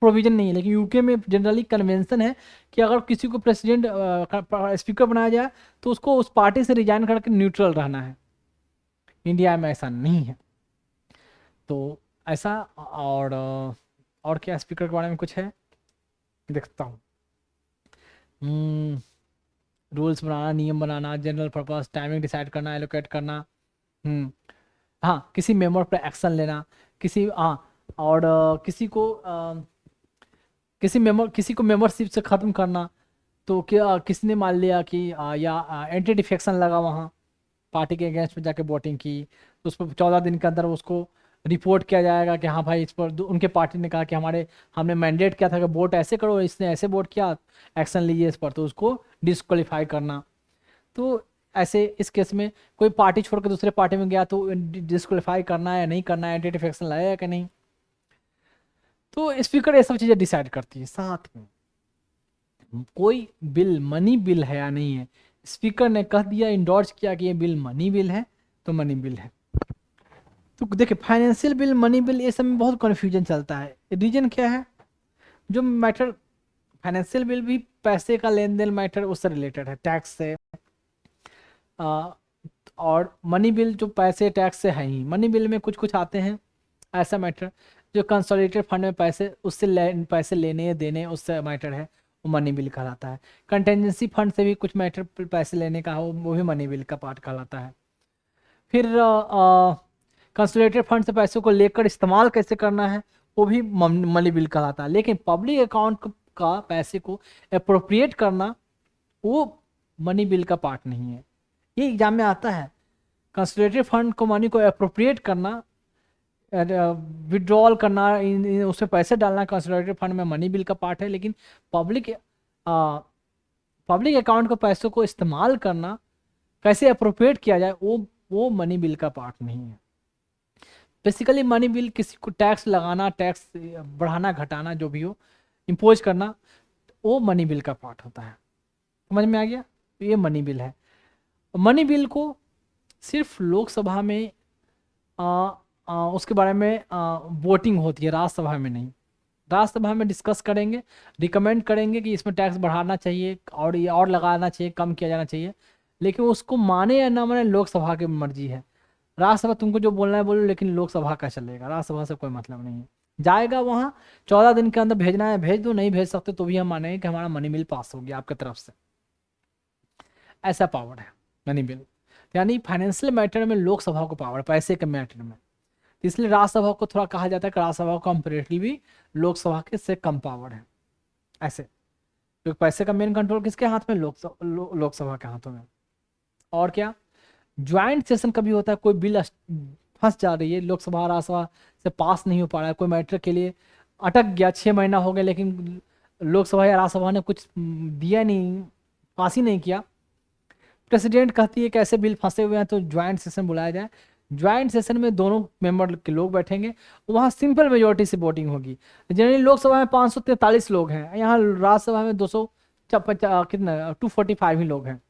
प्रोविजन नहीं है। लेकिन यूके में जनरली कन्वेंशन है कि अगर किसी को प्रेसिडेंट स्पीकर बनाया जाए तो उसको उस पार्टी से रिजाइन करके न्यूट्रल रहना है। इंडिया में ऐसा नहीं है। तो ऐसा, और क्या स्पीकर के बारे में कुछ है, देखता हूँ। रूल्स बनाना, नियम बनाना, जनरल पर्पस, टाइमिंग डिसाइड करना, एलोकेट करना, हाँ किसी मेंबर पर एक्शन लेना, किसी हाँ, और किसी को किसी को मेंबरशिप से ख़त्म करना। तो क्या किसी ने मान लिया कि या एंटी डिफेक्शन लगा वहाँ, पार्टी के अगेंस्ट में जाके वोटिंग की, तो उस पर 14 दिन के अंदर उसको रिपोर्ट किया जाएगा कि हाँ भाई इस पर उनके पार्टी ने कहा कि हमने मैंडेट किया था कि वोट ऐसे करो, इसने ऐसे वोट किया, एक्शन लीजिए इस पर, तो उसको डिस्क्वालीफाई करना। तो ऐसे इस केस में कोई पार्टी छोड़ कर दूसरे पार्टी में गया तो डिस्क्वालीफाई करना है या नहीं करना है, एंटी डिफेक्शन लगाया कि नहीं। तो स्पीकर ये सब चीज़ें डिसाइड करती है। साथ में कोई बिल मनी बिल है या नहीं है, स्पीकर ने कह दिया, इंडोर्स किया कि ये बिल मनी बिल है तो मनी बिल है। तो देखिए फाइनेंशियल बिल, मनी बिल, ये सब में बहुत कन्फ्यूजन चलता है। रीजन क्या है, जो मैटर फाइनेंशियल बिल भी पैसे का लेन देन मैटर उससे रिलेटेड है, टैक्स से, और मनी बिल जो पैसे टैक्स से है ही। मनी बिल में कुछ कुछ आते हैं ऐसा मैटर जो कंसोलिडेटेड फंड में पैसे उससे पैसे लेने देने उससे मैटर है, वो मनी बिल कहलाता है। कंटेंजेंसी फंड से भी कुछ मैटर पैसे लेने का हो, वो भी मनी बिल का पार्ट कहलाता है। फिर कंसोलिडेटेड फंड से पैसों को लेकर इस्तेमाल कैसे करना है, वो भी मनी बिल कहलाता है। लेकिन पब्लिक अकाउंट का पैसे को अप्रोप्रिएट करना, वो मनी बिल का पार्ट नहीं है। ये एग्जाम में आता है, कंसोलिडेटेड फंड को मनी को अप्रोप्रिएट करना, विड्रॉल करना, उसमें पैसे डालना कंसोलिडेटेड फंड में मनी बिल का पार्ट है। लेकिन पब्लिक पब्लिक अकाउंट को पैसों को इस्तेमाल करना, कैसे अप्रोप्रिएट किया जाए, वो मनी बिल का पार्ट नहीं है। बेसिकली मनी बिल किसी को टैक्स लगाना, टैक्स बढ़ाना घटाना जो भी हो, इम्पोज करना, वो मनी बिल का पार्ट होता है। समझ में आ गया? तो ये मनी बिल है। मनी बिल को सिर्फ लोकसभा में उसके बारे में वोटिंग होती है, राज्यसभा में नहीं। राज्यसभा में डिस्कस करेंगे, रिकमेंड करेंगे कि इसमें टैक्स बढ़ाना चाहिए और ये और लगाना चाहिए, कम किया जाना चाहिए। लेकिन उसको माने या ना माने लोकसभा की मर्जी है। राज्यसभा तुमको जो बोलना है बोलो, लेकिन लोकसभा का चलेगा, राज्यसभा से कोई मतलब नहीं है। जाएगा वहाँ 14 दिन के अंदर भेजना है भेज दो, नहीं भेज सकते तो भी हम मानेंगे कि हमारा मनी बिल पास हो गया आपकी तरफ से। ऐसा पावर है मनी बिल। यानी फाइनेंशियल मैटर में लोकसभा को पावर, पैसे के मैटर में। इसलिए राज्यसभा को थोड़ा कहा जाता है कि राज्यसभा कंपेरेटिवली लोकसभा के से कम पावर है। ऐसे क्योंकि पैसे का मेन कंट्रोल किसके हाथ में? लोकसभा के हाथों में। और क्या, ज्वाइंट सेशन कभी होता है, कोई बिल फंस जा रही है, लोकसभा राज्यसभा से पास नहीं हो पा रहा है, कोई मैटर के लिए अटक गया, 6 महीना हो गया, लेकिन लोकसभा या राज्यसभा ने कुछ दिया नहीं, पास ही नहीं किया। प्रेसिडेंट कहती है कि ऐसे बिल फंसे हुए हैं तो ज्वाइंट सेशन बुलाया जाए। ज्वाइंट सेशन में दोनों मेंबर के लोग बैठेंगे, वहाँ सिंपल मेजोरिटी से वोटिंग होगी। जनरली लोकसभा में 543 लोग हैं, यहाँ राज्यसभा में 200 कितना 245 ही लोग हैं।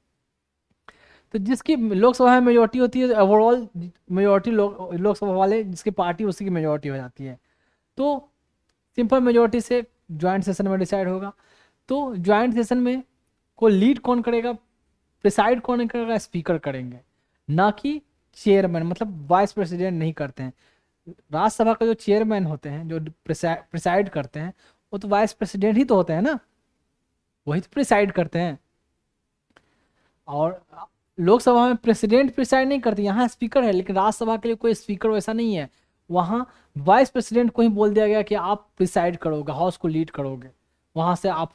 तो जिसकी लोकसभा में मेजोरिटी होती है, ओवरऑल मेजोरिटी लोकसभा वाले जिसकी पार्टी, उसी की मेजोरिटी हो जाती है। तो सिंपल मेजोरिटी से ज्वाइंट सेशन में डिसाइड होगा। तो ज्वाइंट सेशन में को लीड कौन करेगा, प्रिसाइड कौन करेगा? स्पीकर करेंगे, ना कि चेयरमैन, मतलब वाइस प्रेसिडेंट नहीं करते हैं। राज्यसभा का जो चेयरमैन होते हैं, जो प्रिसाइड करते हैं, वो तो वाइस प्रेसिडेंट ही तो होते हैं ना, वही तो प्रिसाइड करते हैं। और लोकसभा में प्रेसिडेंट प्रिसाइड नहीं करते, यहाँ स्पीकर है। लेकिन राज्यसभा के लिए कोई स्पीकर वैसा नहीं है, वहाँ वाइस प्रेसिडेंट को ही बोल दिया गया कि आप प्रिसाइड करोगे, हाउस को लीड करोगे। वहाँ से आप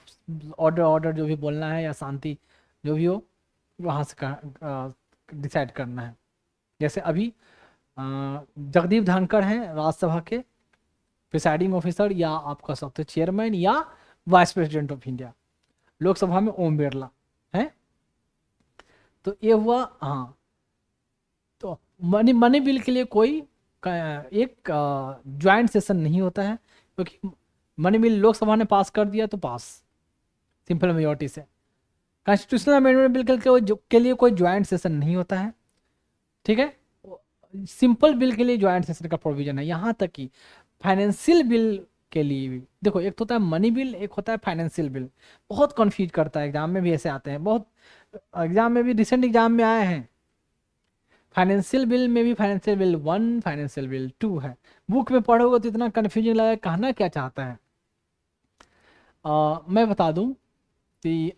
ऑर्डर जो भी बोलना है या शांति जो भी हो, वहाँ से डिसाइड करना है। जैसे अभी जगदीप धनखड़ हैं राज्यसभा के प्रिसाइडिंग ऑफिसर, या आप कह सकते हो चेयरमैन या vice president of India. Lok Sabha में ओम बिरला है। तो ये हुआ। हाँ, तो मनी बिल के लिए कोई एक ज्वाइंट सेशन नहीं होता है, क्योंकि मनी बिल लोकसभा ने पास कर दिया तो पास सिंपल मेजोरिटी से। कॉन्स्टिट्यूशनल अमेंडमेंट बिल के लिए कोई ज्वाइंट सेशन नहीं होता है, ठीक है। सिंपल बिल के लिए ज्वाइंट सेशन का प्रोविजन है। यहाँ तक कि फाइनेंशियल बिल के लिए भी देखो, एक तो होता है मनी बिल, एक होता है फाइनेंशियल बिल। बहुत कंफ्यूज करता है, एग्जाम में भी ऐसे आते हैं, बहुत एग्जाम में भी, रिसेंट एग्जाम में आए हैं। फाइनेंशियल बिल में भी फाइनेंशियल बिल 1, फाइनेंशियल बिल 2 है। बुक में पढ़ोगे तो इतना कन्फ्यूजन लगा, कहना क्या चाहता है। मैं बता दूं कि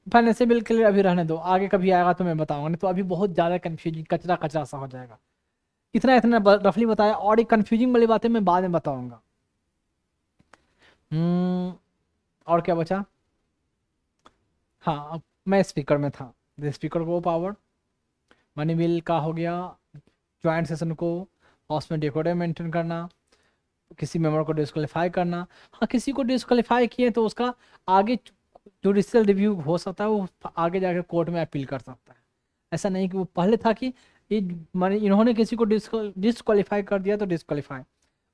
फाइनेंशियल बिल के लिए अभी रहने दो, आगे कभी आएगा तो मैं बताऊंगा, नहीं तो अभी बहुत ज़्यादा कन्फ्यूजिंग, कचरा कचरा सा हो जाएगा। इतना इतना रफली बताया, और एक कन्फ्यूजिंग वाली बातें मैं बाद में बताऊंगा। और क्या बचा? हाँ, अब मैं स्पीकर में था। स्पीकर को पावर, मनी बिल का हो गया, ज्वाइंट सेशन को हाउस में डेकोरम मेंटेन करना, किसी मेंबर को डिस्क्वालीफाई करना। हाँ, किसी को डिस्क्वालीफाई किए तो उसका आगे जुडिशियल रिव्यू हो सकता है, वो आगे जाकर कोर्ट में अपील कर सकता है। ऐसा नहीं कि वो पहले था कि ये इन्होंने किसी को डिस्क्वालीफाई कर दिया तो डिस्क्वालीफाई,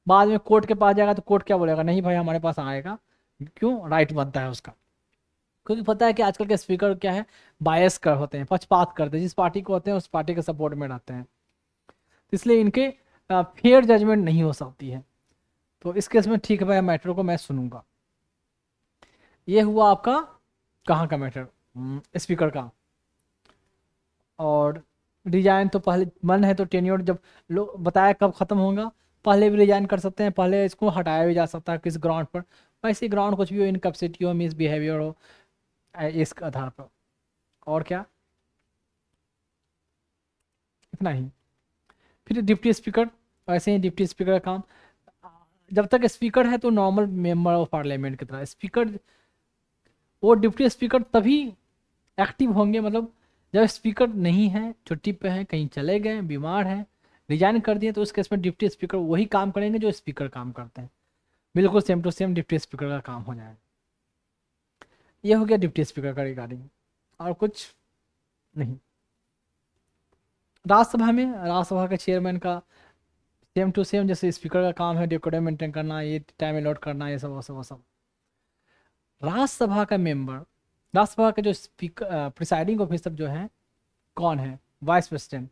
बाद में कोर्ट के पास जाएगा तो कोर्ट क्या बोलेगा? नहीं भाई, हमारे पास आएगा। क्यों? राइट बनता है उसका। क्योंकि पता है कि आजकल के स्पीकर क्या है, बायस कर होते हैं, पक्षपात करते हैं, जिस पार्टी को होते हैं उस पार्टी के सपोर्ट में रहते हैं। इसलिए इनके फेयर जजमेंट नहीं हो सकती है। तो इस केस में ठीक है भाई, मैटर को मैं सुनूंगा। ये हुआ आपका कहाँ का मैटर, स्पीकर का। और डिजाइन तो पहले मन है तो टेन्योर जब लोग बताया कब खत्म होगा, पहले भी रिजाइन कर सकते हैं, पहले इसको हटाया भी जा सकता है किस ग्राउंड पर, वैसे ग्राउंड कुछ भी हो, इनकैपेसिटी हो, मिसबिहेवियर हो, इस आधार पर। और क्या, इतना ही। फिर डिप्टी स्पीकर, वैसे ही डिप्टी स्पीकर का काम, जब तक स्पीकर है तो नॉर्मल मेंबर ऑफ पार्लियामेंट की तरह, स्पीकर वो डिप्टी स्पीकर तभी एक्टिव होंगे, मतलब जब स्पीकर नहीं है, छुट्टी पे है, कहीं चले गए, बीमार हैं, रिजाइन कर दिए, तो उस केस में डिप्टी स्पीकर वही काम करेंगे जो स्पीकर काम करते हैं, बिल्कुल same to same deputy speaker का काम हो जाएगा। ये हो गया डिप्टी स्पीकर का रिगार्डिंग, और कुछ नहीं। राज्यसभा में, राज्यसभा के चेयरमैन का सेम टू सेम जैसे स्पीकर का काम है, डेकोरम मेंटेन करना, ये टाइम अलॉट करना, ये सब वो सब वो सब। राज्यसभा का मेंबर, राज्यसभा के जो स्पीकर प्रिसाइडिंग ऑफिसर जो है, कौन है, वाइस प्रेसिडेंट,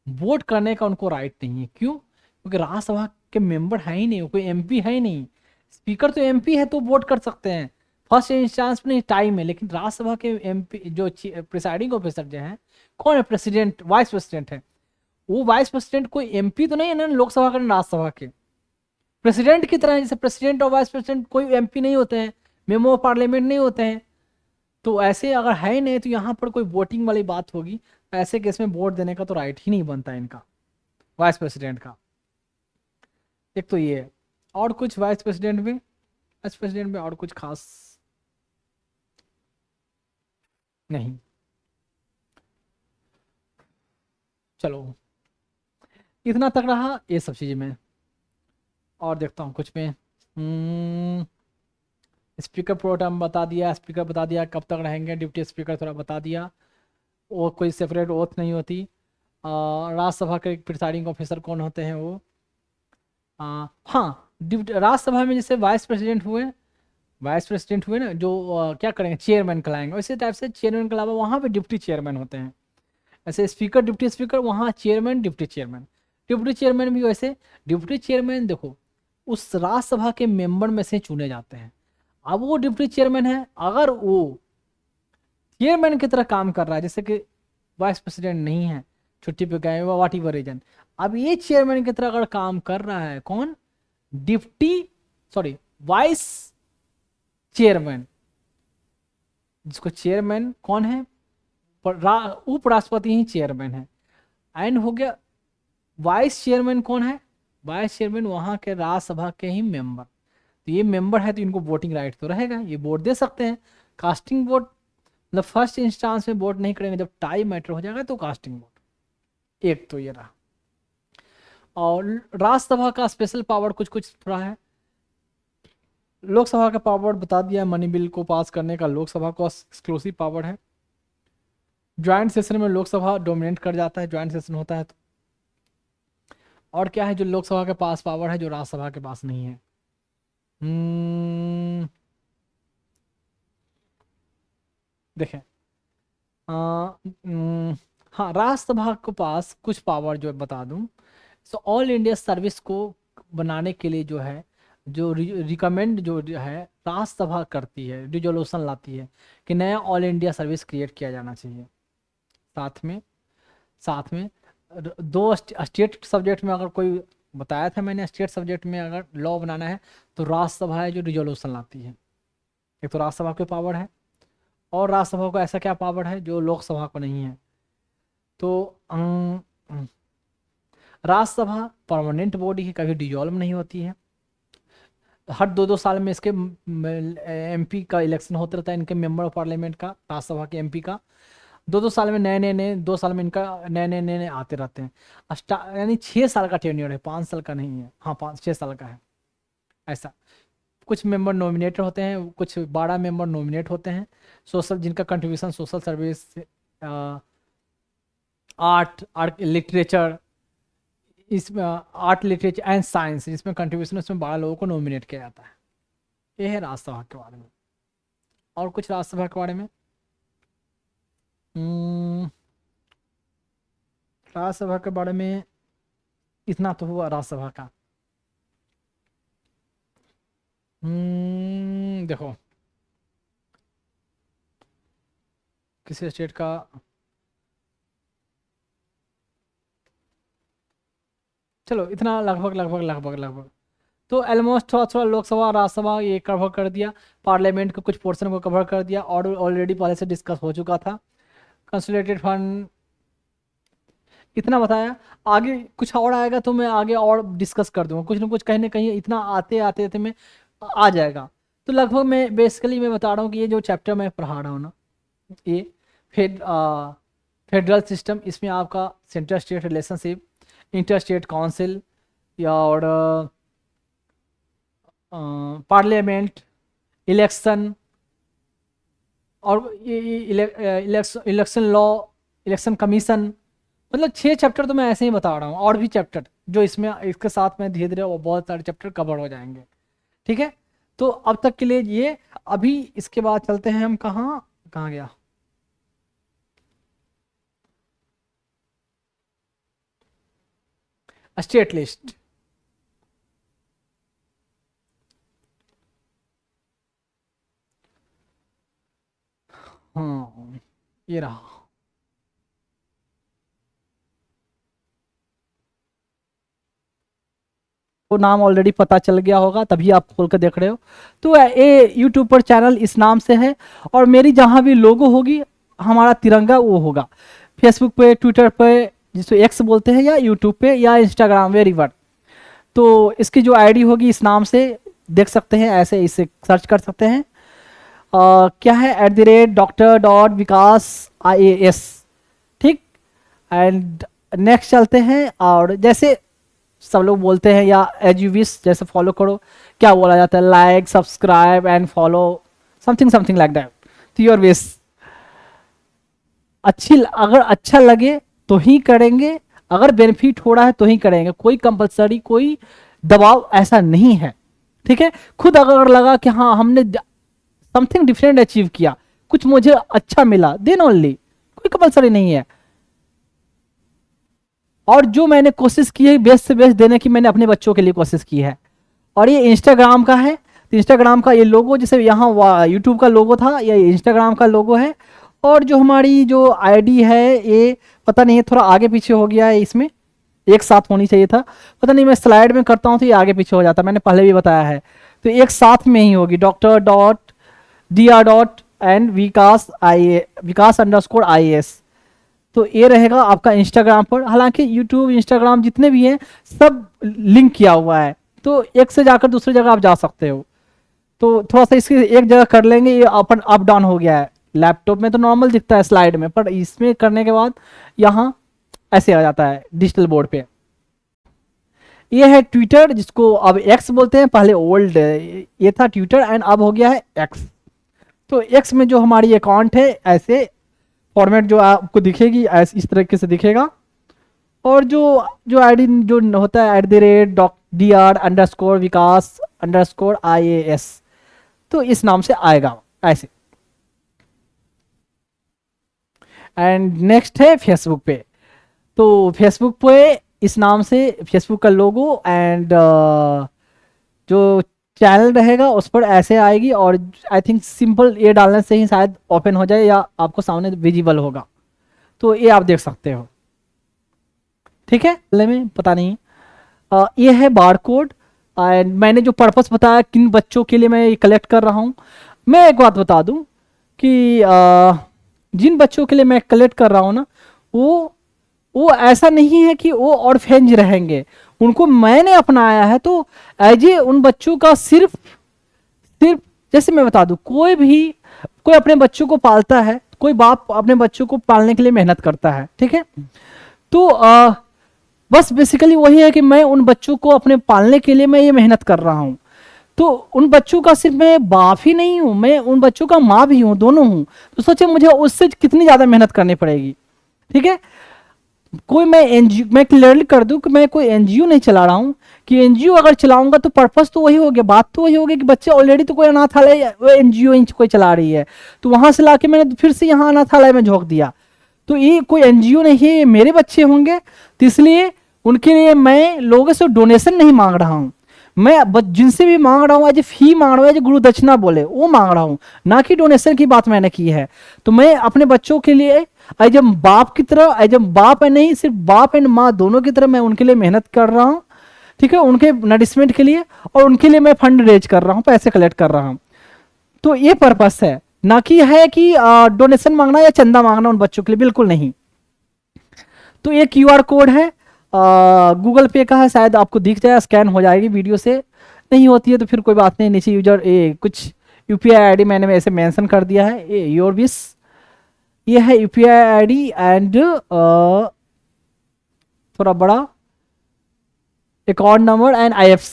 वोट करने का उनको राइट नहीं है। क्यों? क्योंकि राज्यसभा के मेंबर है ही नहीं, कोई एमपी है ही नहीं। स्पीकर तो एमपी है तो वोट कर सकते हैं, फर्स्ट इंस्टांस में टाइम है, लेकिन राज्यसभा के एमपी जो प्रिसाइडिंग ऑफिसर जो है, कौन है, प्रेसिडेंट, वाइस प्रेसिडेंट है। वो वाइस प्रेसिडेंट कोई एमपी तो नहीं है ना, लोकसभा के राज्यसभा के प्रेसिडेंट की तरह, जैसे प्रेसिडेंट और वाइस प्रेसिडेंट कोई एमपी नहीं होते हैं, मेंबर ऑफ पार्लियामेंट नहीं होते हैं। तो ऐसे अगर है ही नहीं तो यहाँ पर कोई वोटिंग वाली बात होगी, ऐसे केस में वोट देने का तो राइट ही नहीं बनता इनका, वाइस प्रेसिडेंट का। एक तो ये है। और कुछ वाइस प्रेसिडेंट में, वाइस प्रेसिडेंट में और कुछ खास नहीं। चलो, इतना तक रहा ये सब चीज़ें में। और देखता हूँ कुछ में, स्पीकर प्रोग्राम बता दिया, स्पीकर बता दिया कब तक रहेंगे, डिप्टी स्पीकर थोड़ा बता दिया, वो कोई सेपरेट ओथ नहीं होती। राज्यसभा के प्रिसाइडिंग ऑफिसर कौन होते हैं वो, हाँ, राज्यसभा में जैसे वाइस प्रेसिडेंट हुए ना, जो क्या करेंगे, चेयरमैन कहलाएंगे, उसी टाइप से चेयरमैन के अलावा वहाँ पे डिप्टी चेयरमैन होते हैं। ऐसे स्पीकर, डिप्टी स्पीकर, वहाँ chairman, deputy chairman. Deputy chairman भी वैसे, डिप्टी चेयरमैन देखो उस राज्यसभा के मेंबर में से चुने जाते हैं। अब वो डिप्टी चेयरमैन है, अगर वो चेयरमैन की तरह काम कर रहा है, जैसे कि वाइस प्रेसिडेंट नहीं है, छुट्टी पे गए, वाट एवर रीजन, अब ये चेयरमैन की तरह अगर काम कर रहा है, कौन, डिप्टी, सॉरी, वाइस चेयरमैन, जिसको चेयरमैन कौन है, उपराष्ट्रपति ही चेयरमैन है। एंड हो गया, वाइस चेयरमैन कौन है, वाइस चेयरमैन वहां के राज्यसभा के ही मेंबर। तो ये मेंबर है तो इनको वोटिंग राइट तो रहेगा, ये वोट दे सकते हैं, कास्टिंग वोट, मतलब फर्स्ट इंस्टांस में वोट नहीं करेंगे, जब टाई मैटर हो जाएगा तो कास्टिंग वोट। एक तो ये रहा। और राज्यसभा का स्पेशल पावर कुछ कुछ थोड़ा है। लोकसभा का पावर बता दिया, मनी बिल को पास करने का लोकसभा को एक्सक्लूसिव पावर है। ज्वाइंट सेशन में लोकसभा डोमिनेट कर जाता है, ज्वाइंट सेशन होता है तो। और क्या है जो लोकसभा के पास पावर है जो राज्यसभा के पास नहीं है, देखें, हाँ, राज्यसभा के पास कुछ पावर जो बता दूं, सो ऑल इंडिया सर्विस को बनाने के लिए जो है, जो रिकमेंड जो है राज्यसभा करती है, रिजोल्यूशन लाती है कि नया ऑल इंडिया सर्विस क्रिएट किया जाना चाहिए। साथ में दो स्टेट सब्जेक्ट में अगर कोई, बताया था मैंने, स्टेट सब्जेक्ट में अगर लॉ बनाना है तो राज्यसभा है जो रिजोल्यूशन लाती है। एक तो राज्यसभा की पावर है, और राज्यसभा को ऐसा क्या पावर है जो लोकसभा को नहीं है, तो राज्यसभा परमानेंट बॉडी है, कभी डिजॉल्व नहीं होती है। हर 2-2 साल में इसके एमपी का इलेक्शन होता रहता है, इनके मेंबर ऑफ पार्लियामेंट का, राज्यसभा के एमपी का। 2-2 साल में नए नए नए, 2 साल में इनका नए नए नए नए आते रहते हैं। यानी 6 साल का टेन्योर है, 5 साल का नहीं है, हाँ 5-6 साल का है ऐसा। कुछ मेंबर नॉमिनेटेड होते हैं, कुछ 12 मेंबर नॉमिनेट होते हैं, सोशल, जिनका contribution social service, art, literature, इसमें आर्ट, लिटरेचर एंड साइंस, जिसमें कंट्रीब्यूशन, उसमें 12 लोगों को नॉमिनेट किया जाता है। ये है राज्यसभा के बारे में। और कुछ राज्यसभा के बारे में, हम्म, राज्यसभा के बारे में इतना तो हुआ राज्यसभा का। देखो, किसी स्टेट का, चलो इतना लगभग लगभग लगभग लगभग तो ऑलमोस्ट थोड़ा थोड़ा लोकसभा राज्यसभा ये कवर कर दिया, पार्लियामेंट के कुछ पोर्शन को कवर कर दिया, और ऑलरेडी पहले से डिस्कस हो चुका था। कंसोलिडेटेड फंड इतना बताया, आगे कुछ और आएगा तो मैं आगे और डिस्कस कर दूंगा, कुछ ना कुछ कहीं ना कहीं इतना आते आते आते में आ जाएगा। तो लगभग मैं बेसिकली मैं बता रहा हूँ कि ये जो चैप्टर मैं पढ़ा रहा हूँ ना, ये फेडरल सिस्टम, इसमें आपका central state relationship, inter state council या और पार्लियामेंट, इलेक्शन, और इलेक्शन लॉ, इलेक्शन कमीशन, मतलब 6 चैप्टर तो मैं ऐसे ही बता रहा हूँ, और भी चैप्टर जो इसमें इसके साथ में धीरे धीरे वो बहुत सारे चैप्टर कवर हो जाएंगे। ठीक है, तो अब तक के लिए ये, अभी इसके बाद चलते हैं हम कहाँ कहाँ गया, स्टेट लिस्ट। हाँ ये रहा, तो नाम ऑलरेडी पता चल गया होगा तभी आप खोल कर देख रहे हो। तो ये यूट्यूब पर चैनल इस नाम से है, और मेरी जहाँ भी लोगो होगी हमारा तिरंगा वो होगा, फेसबुक पे, ट्विटर पे जिसको एक्स बोलते हैं, या यूट्यूब पे या इंस्टाग्राम, वेरी वन। तो इसकी जो आईडी होगी इस नाम से देख सकते हैं, ऐसे इसे सर्च कर सकते हैं। क्या है, @Dr.Vikas IAS। ठीक, एंड नेक्स्ट चलते हैं, और जैसे सब लोग बोलते हैं या एज यू विश जैसे फॉलो करो, क्या बोला जाता है, like subscribe and follow, something something like that, तो योर विश। अगर अच्छा लगे तो ही करेंगे, अगर बेनिफिट हो रहा है तो ही करेंगे, कोई कंपलसरी कोई दबाव ऐसा नहीं है। ठीक है, खुद अगर लगा कि हाँ हमने समथिंग डिफरेंट अचीव किया, कुछ मुझे अच्छा मिला, देन ओनली, कोई कंपलसरी नहीं है। और जो मैंने कोशिश की है बेस्ट से बेस्ट देने की, मैंने अपने बच्चों के लिए कोशिश की है। और ये इंस्टाग्राम का है, तो इंस्टाग्राम का ये लोगो, जैसे यहाँ यूट्यूब का लोगो था, ये इंस्टाग्राम का लोगो है। और जो हमारी जो आईडी है ये पता नहीं है, थोड़ा आगे पीछे हो गया है, इसमें एक साथ होनी चाहिए था, पता नहीं मैं स्लाइड में करता हूँ तो ये आगे पीछे हो जाता है, मैंने पहले भी बताया है। तो एक साथ में ही होगी, Dr.Vikas_IAS। तो ये रहेगा आपका इंस्टाग्राम पर। हालांकि यूट्यूब, इंस्टाग्राम जितने भी हैं सब लिंक किया हुआ है, तो एक से जाकर दूसरी जगह आप जा सकते हो। तो थोड़ा सा इसकी एक जगह कर लेंगे, ये अपन अप डाउन हो गया है, लैपटॉप में तो नॉर्मल दिखता है स्लाइड में, पर इसमें करने के बाद यहाँ ऐसे आ जाता है डिजिटल बोर्ड पे। ये है ट्विटर, जिसको अब एक्स बोलते हैं, पहले ओल्ड ये था ट्विटर एंड अब हो गया है एक्स। तो एक्स में जो हमारी अकाउंट है ऐसे फॉर्मेट जो आपको दिखेगी ऐसे इस तरीके से दिखेगा, और जो जो आईडी जो होता है @Dr_Vikas_IAS, तो इस नाम से आएगा ऐसे। एंड नेक्स्ट है फेसबुक पे, तो फेसबुक पे इस नाम से फेसबुक का लोगो एंड जो चैनल रहेगा उस पर ऐसे आएगी, और आई थिंक सिंपल ये डालने से ही शायद ओपन हो जाए या आपको सामने विजिबल होगा, तो ये आप देख सकते हो। ठीक है, में पता नहीं। ये है बार कोड, एंड मैंने जो पर्पस बताया किन बच्चों के लिए मैं ये कलेक्ट कर रहा हूँ, मैं एक बात बता दूं कि जिन बच्चों के लिए मैं कलेक्ट कर रहा हूँ ना, वो ऐसा नहीं है कि वो ऑर्फेंज रहेंगे, उनको मैंने अपनाया है। तो एज ए उन बच्चों का सिर्फ सिर्फ जैसे मैं बता दूं, कोई अपने बच्चों को पालता है, कोई बाप अपने बच्चों को पालने के लिए मेहनत करता है, ठीक है। तो बस बेसिकली वही है कि मैं उन बच्चों को अपने पालने के लिए मैं ये मेहनत कर रहा हूँ। तो उन बच्चों का सिर्फ मैं बाप ही नहीं हूँ, मैं उन बच्चों का माँ भी हूँ, दोनों हूँ। तो सोचे मुझे उससे कितनी ज़्यादा मेहनत करनी पड़ेगी, ठीक है। कोई मैं एनजीओ, मैं क्लियरली कर दूं कि मैं कोई एनजीओ नहीं चला रहा हूँ, कि एनजीओ अगर चलाऊंगा तो पर्पस तो वही हो गया, बात तो वही होगी कि बच्चे ऑलरेडी तो कोई अनाथालय वो एनजीओ कोई चला रही है, तो वहां से लाके मैंने फिर से यहाँ अनाथालय में झोंक दिया। तो ये कोई एनजीओ नहीं है, ये मेरे बच्चे होंगे, तो इसलिए उनके लिए मैं लोगों से डोनेशन नहीं मांग रहा हूँ। मैं जिनसे भी मांग रहा हूँ एज फी मांग रहा हूँ, एज गुरु दक्षिणा बोले वो मांग रहा हूँ, ना कि डोनेशन की बात मैंने की है। तो मैं अपने बच्चों के लिए एज बाप की तरह, एज बाप है, नहीं सिर्फ बाप एंड माँ दोनों की तरह मैं उनके लिए मेहनत कर रहा हूँ, ठीक है, उनके नरिशमेंट के लिए, और उनके लिए मैं फंड रेज कर रहा हूँ, पैसे कलेक्ट कर रहा हूँ। तो ये पर्पस है, ना कि है कि डोनेशन मांगना या चंदा मांगना उन बच्चों के लिए, बिल्कुल नहीं। तो ये क्यूआर कोड है, गूगल पे का है, शायद आपको दिख जाए, स्कैन हो जाएगी वीडियो से, नहीं होती है तो फिर कोई बात नहीं, नीचे यूजर कुछ यूपीआई आईडी मैंने ऐसे मेंशन कर दिया है, ये योर विश, ये है यूपीआई आईडी एंड थोड़ा बड़ा अकाउंट नंबर एंड आईएफएससी